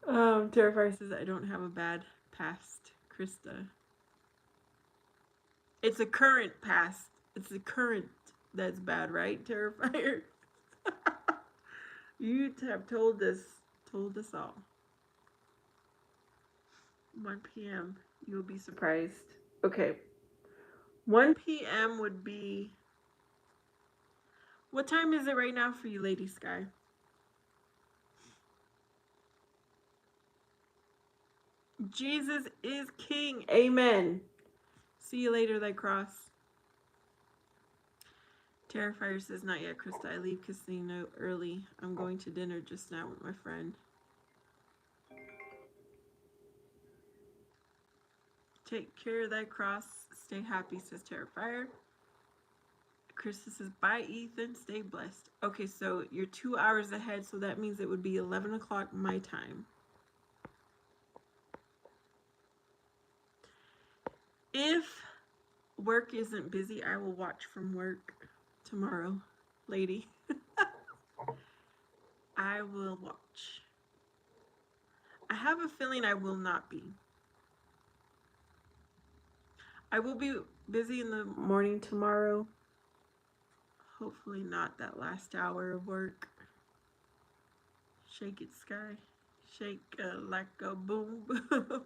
Terrifier says I don't have a bad past, Krista. It's a current past. It's the current that's bad, right, Terrifier? You have told us all. 1 p.m. You'll be surprised. Okay. 1 p.m. would be. What time is it right now for you, Lady Sky? Jesus is King. Amen. See you later, thy cross. Terrifier says, not yet, Krista. I leave casino early. I'm going to dinner just now with my friend. Take care of thy cross. Stay happy, says Terrifier. Krista says, bye, Ethan. Stay blessed. Okay, so you're 2 hours ahead, so that means it would be 11 o'clock my time. If work isn't busy, I will watch from work tomorrow, lady. I will watch. I have a feeling I will not be. I will be busy in the morning tomorrow. Hopefully not that last hour of work. Shake it, Sky. Shake like a boom boom.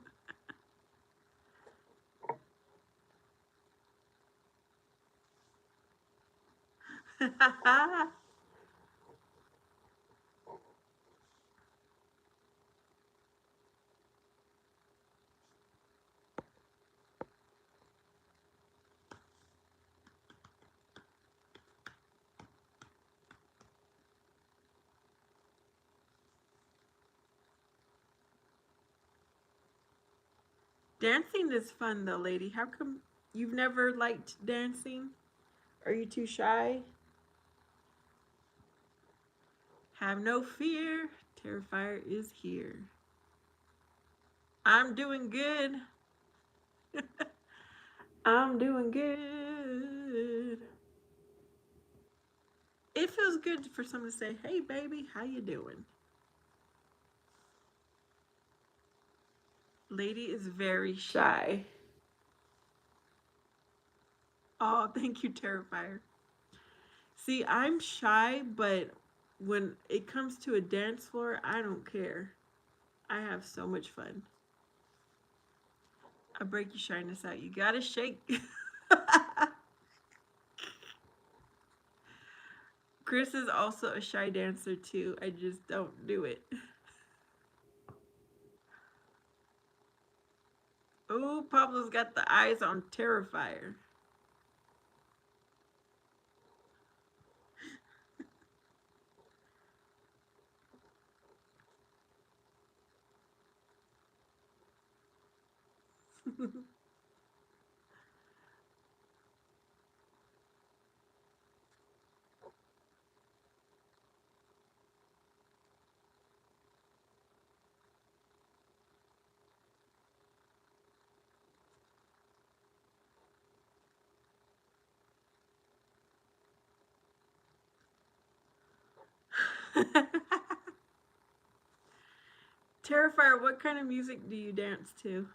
Dancing is fun though, lady. How come you've never liked dancing? Are you too shy? Have no fear. Terrifier is here. I'm doing good. I'm doing good. It feels good for someone to say, "Hey, baby, how you doing?" Lady is very shy. Oh, thank you, Terrifier. See, I'm shy, but when it comes to a dance floor, I don't care. I have so much fun. I break your shyness out. You gotta shake. Chris is also a shy dancer too. I just don't do it. Oh, Pablo's got the eyes on Terrifier. Terrifier, what kind of music do you dance to?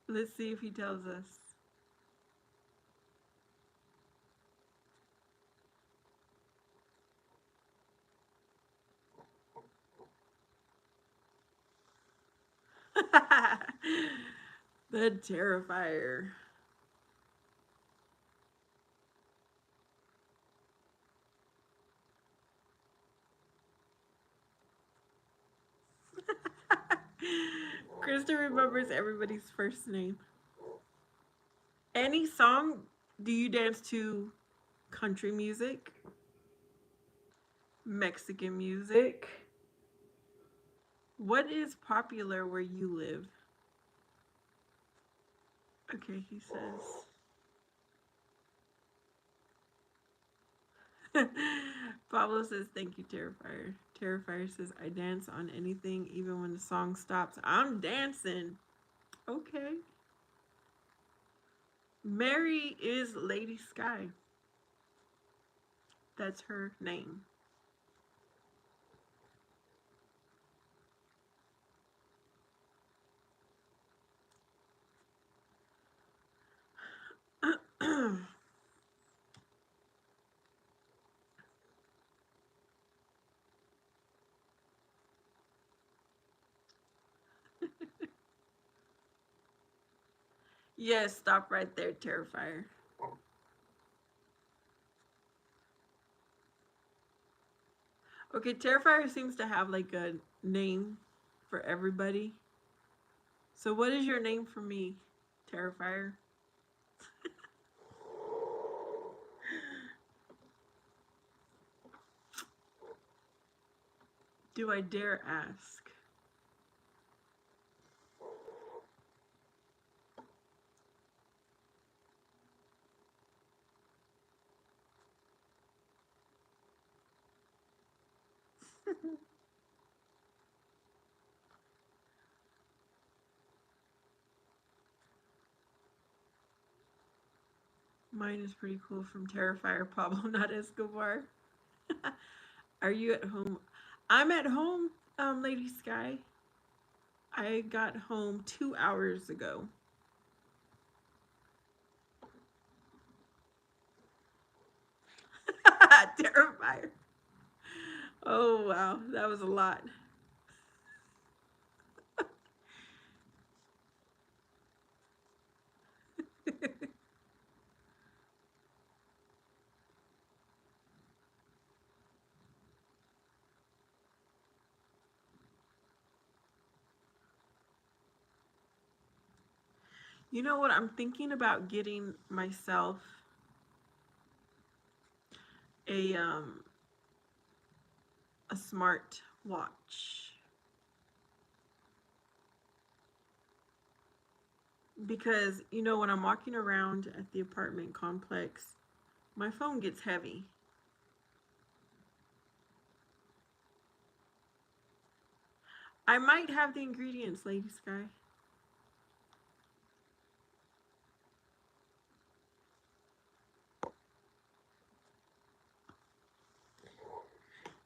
Let's see if he tells us. The Terrifier. Krista remembers everybody's first name. Any song do you dance to? Country music? Mexican music? What is popular where you live? Okay, he says. Pablo says, "Thank you, Terrifier." Terrifier says, "I dance on anything, even when the song stops. I'm dancing." Okay. Mary is Lady Sky. That's her name. Yes, stop right there, Terrifier. Okay, Terrifier seems to have like a name for everybody. So, what is your name for me, Terrifier? Do I dare ask? Mine is pretty cool from Terrifier Pablo, not Escobar. Are you at home? I'm at home, Lady Sky. I got home 2 hours ago. Terrifier. Oh, wow. That was a lot. You know what? I'm thinking about getting myself a a smart watch. Because, you know, when I'm walking around at the apartment complex, my phone gets heavy. I might have the ingredients, Lady Sky.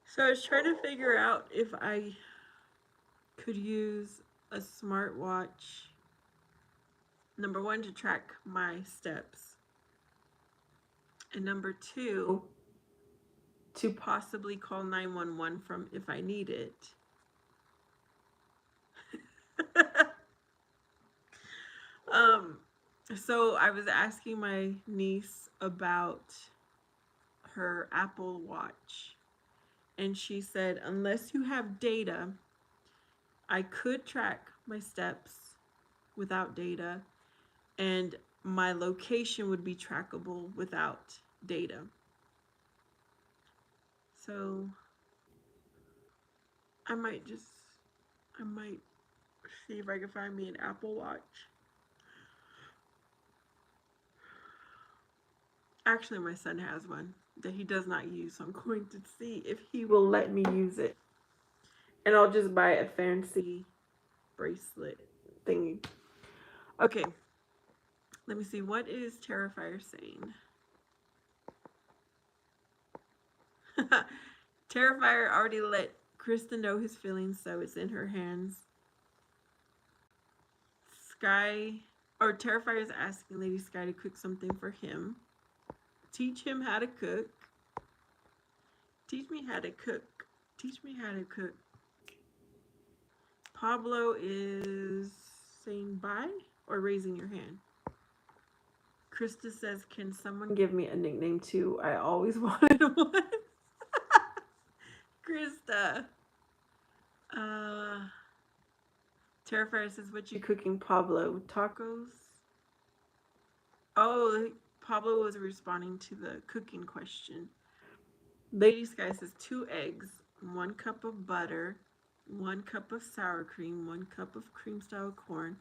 So I was trying to figure out if I could use a smartwatch, number one, to track my steps, and number two, to possibly call 911 from if I need it. um, so I was asking my niece about her Apple Watch, and she said, unless you have data, I could track my steps without data, and my location would be trackable without data. So I might see if I can find me an Apple Watch. Actually, my son has one that he does not use, so I'm going to see if he will let me use it. And I'll just buy a fancy bracelet thingy. Okay, let me see. What is Terrifier saying? Terrifier already let Krista know his feelings, so it's in her hands. Terrifier is asking Lady Sky to cook something for him. Teach him how to cook. Teach me how to cook. Teach me how to cook. Pablo is saying bye or raising your hand. Krista says, can someone give me a nickname too? I always wanted one. Krista. Terrifier says, what you cooking, Pablo? Tacos? Oh, Pablo was responding to the cooking question. Lady Sky says 2 eggs, 1 cup of butter, 1 cup of sour cream, 1 cup of cream style corn,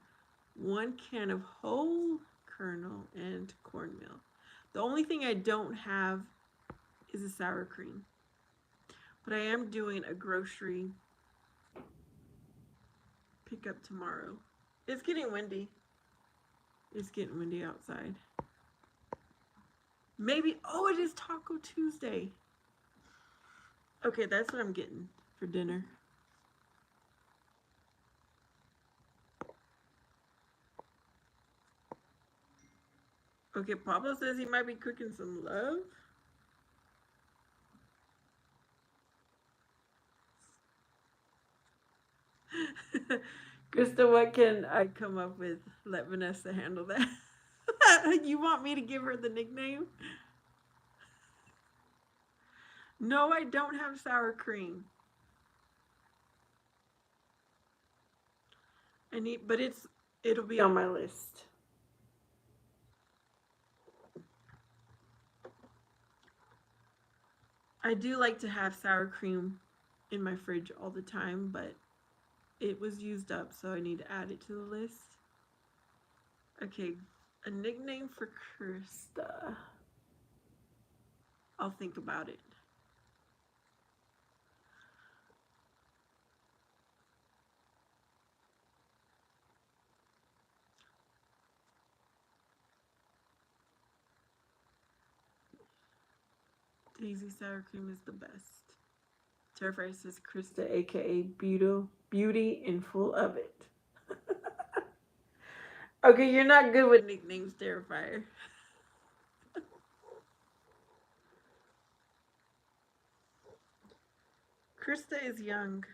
1 can of whole kernel, and cornmeal. The only thing I don't have is a sour cream. But I am doing a grocery pickup tomorrow. It's getting windy. It's getting windy outside. Maybe, oh, it is Taco Tuesday. Okay, that's what I'm getting for dinner. Okay, Pablo says he might be cooking some love. Krista, what can I come up with? Let Vanessa handle that. You want me to give her the nickname? No, I don't have sour cream. But it'll be on my list. I do like to have sour cream in my fridge all the time, but it was used up, so I need to add it to the list. Okay, a nickname for Krista. I'll think about it. Daisy sour cream is the best. Terrifier says Krista, aka Beauty and full of it. Okay, you're not good with nicknames, Terrifier. Krista is young.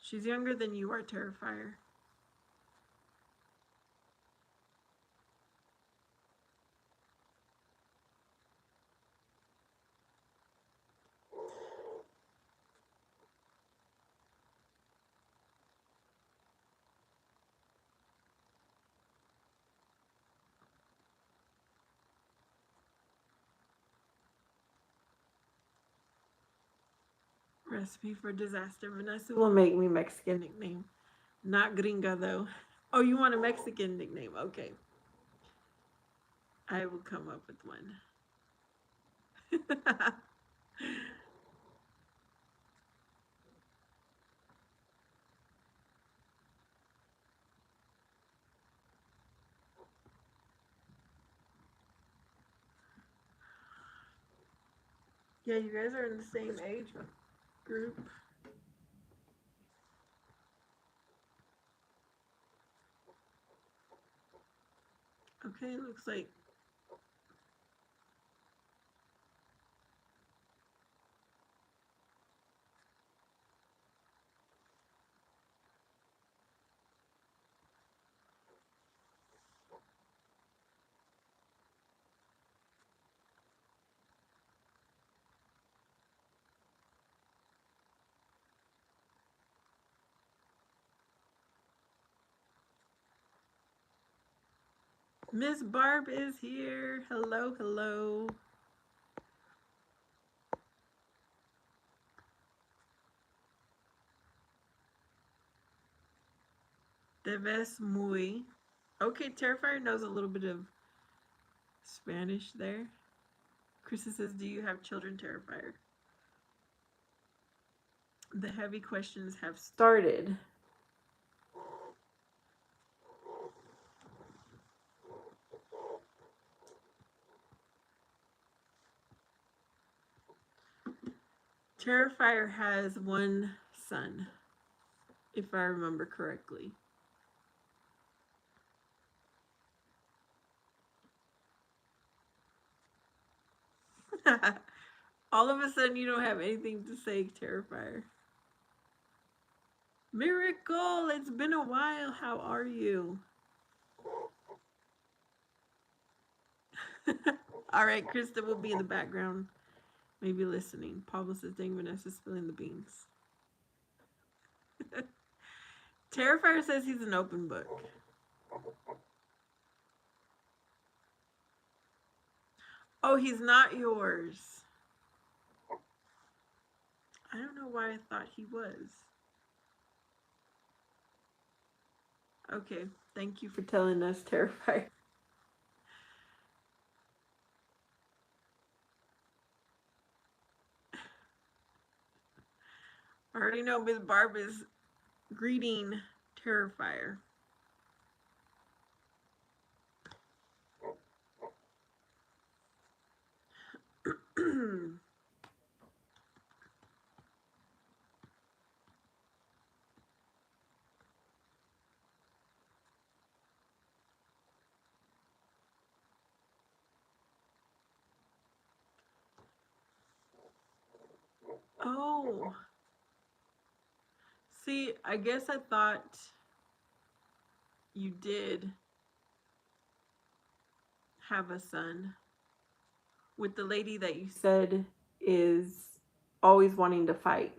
She's younger than you are, Terrifier. Recipe for disaster. Vanessa will make me Mexican nickname. Not gringa though. Oh, you want a Mexican nickname? Okay. I will come up with one. Yeah, you guys are in the same age group. Okay, looks like Miss Barb is here. Hello, hello. Te ves muy. Okay, Terrifier knows a little bit of Spanish there. Krista says, do you have children, Terrifier? The heavy questions have started. Terrifier has one son, if I remember correctly. All of a sudden, you don't have anything to say, Terrifier. Miracle, it's been a while. How are you? All right, Krista will be in the background, maybe listening. Pablo says, dang, Vanessa's spilling the beans. Terrifier says he's an open book. Oh, he's not yours. I don't know why I thought he was. Okay, thank you for telling us, Terrifier. I already know Miss Barb is greeting Terrifier. Oh. See, I guess I thought you did have a son with the lady that you said is always wanting to fight.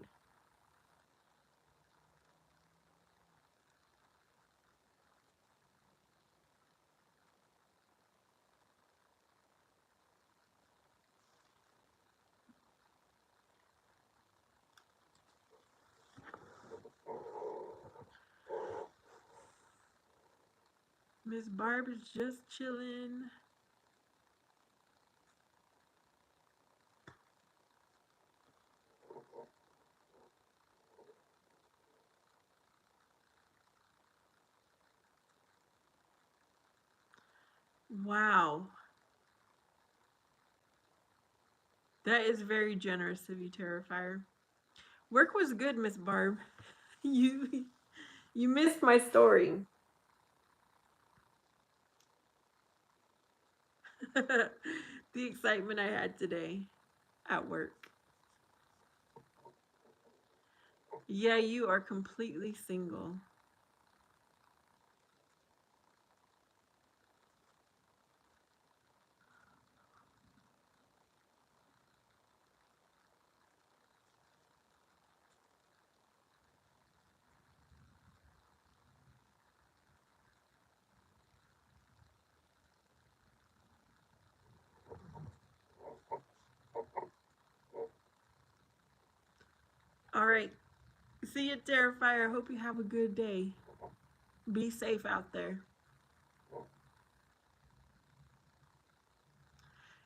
Miss Barb is just chilling. Wow. That is very generous of you, Terrifier. Work was good, Miss Barb. You missed my story. The excitement I had today at work. Yeah, you are completely single. See you, Terrifier. Hope you have a good day. Be safe out there.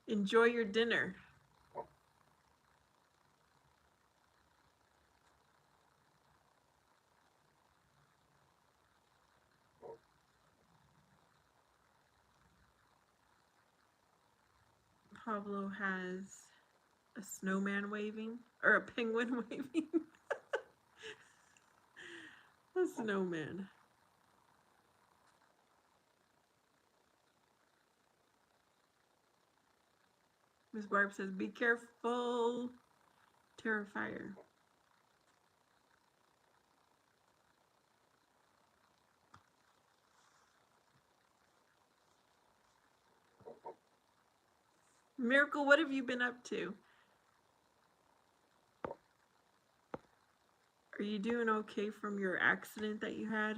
Enjoy your dinner. Pablo has a snowman waving, or a penguin waving. A snowman. Miss Barb says, be careful, Terrifier. Miracle, what have you been up to? Are you doing okay from your accident that you had?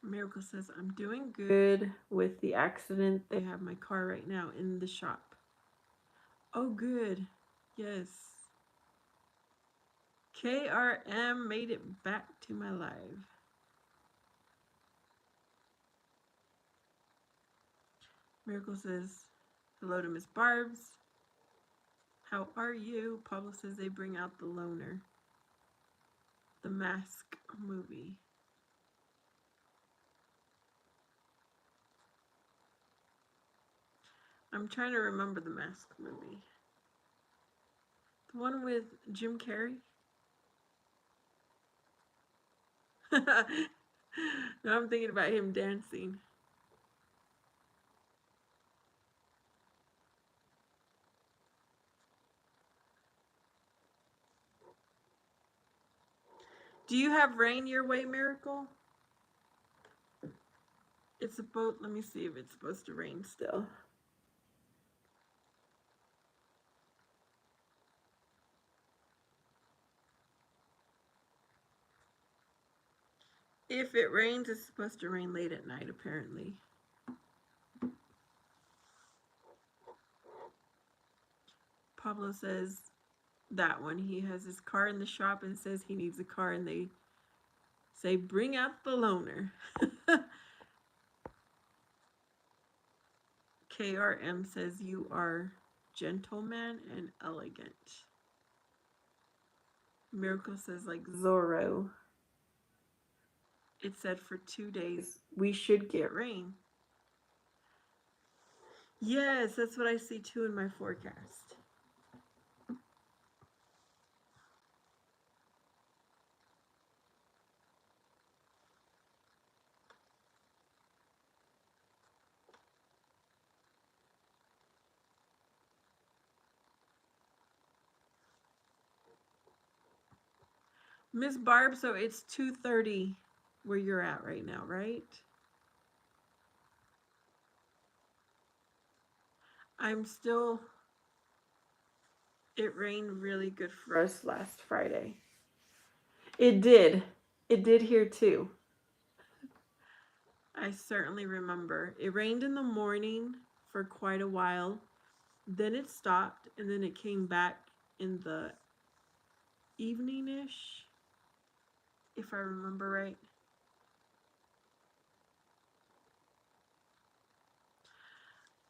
Miracle says, I'm doing good with the accident. They have my car right now in the shop. Oh, good. Yes. KRM made it back to my live. Miracle says, hello to Miss Barb's. How are you? Pablo says they bring out the loner. The Mask movie. I'm trying to remember the Mask movie. The one with Jim Carrey? Now I'm thinking about him dancing. Do you have rain your way, Miracle? It's supposed, let me see if it's supposed to rain still. If it rains, it's supposed to rain late at night, apparently. Pablo says that one. He has his car in the shop and says he needs a car, and they say, bring out the loner. KRM says you are gentleman and elegant. Miracle says like Zorro. It said for 2 days we should get rain. Yes, that's what I see too in my forecast. Miss Barb, so it's 2:30 where you're at right now, right? I'm still, it rained really good for us last Friday. It did. It did here too. I certainly remember. It rained in the morning for quite a while. Then it stopped and then it came back in the evening-ish, if I remember right.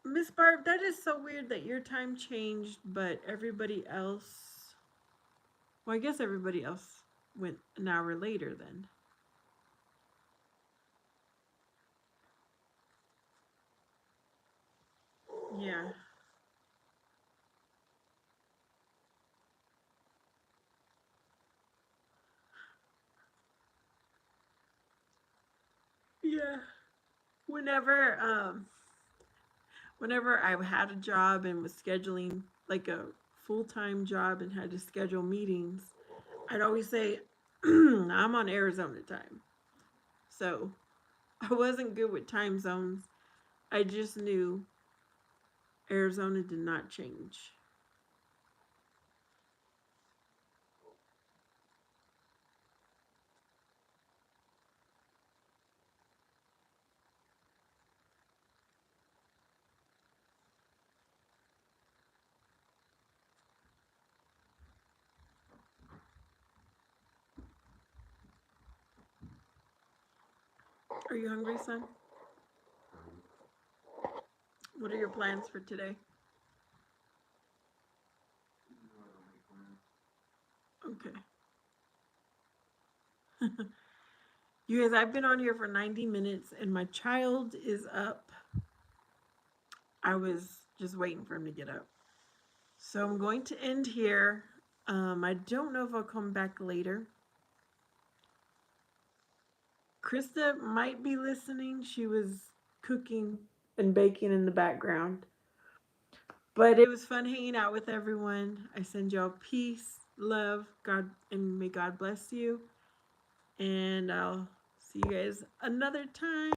Miss Barb, that is so weird that your time changed, but everybody else, well, I guess everybody else went an hour later then. Yeah. Yeah. Whenever whenever I had a job and was scheduling like a full-time job and had to schedule meetings, I'd always say I'm on Arizona time. So I wasn't good with time zones. I just knew Arizona did not change. Are you hungry, son? What are your plans for today? Okay. You guys, I've been on here for 90 minutes and my child is up. I was just waiting for him to get up. So I'm going to end here. I don't know if I'll come back later. Krista might be listening. She was cooking and baking in the background. But it was fun hanging out with everyone. I send y'all peace, love, God, and may God bless you. And I'll see you guys another time.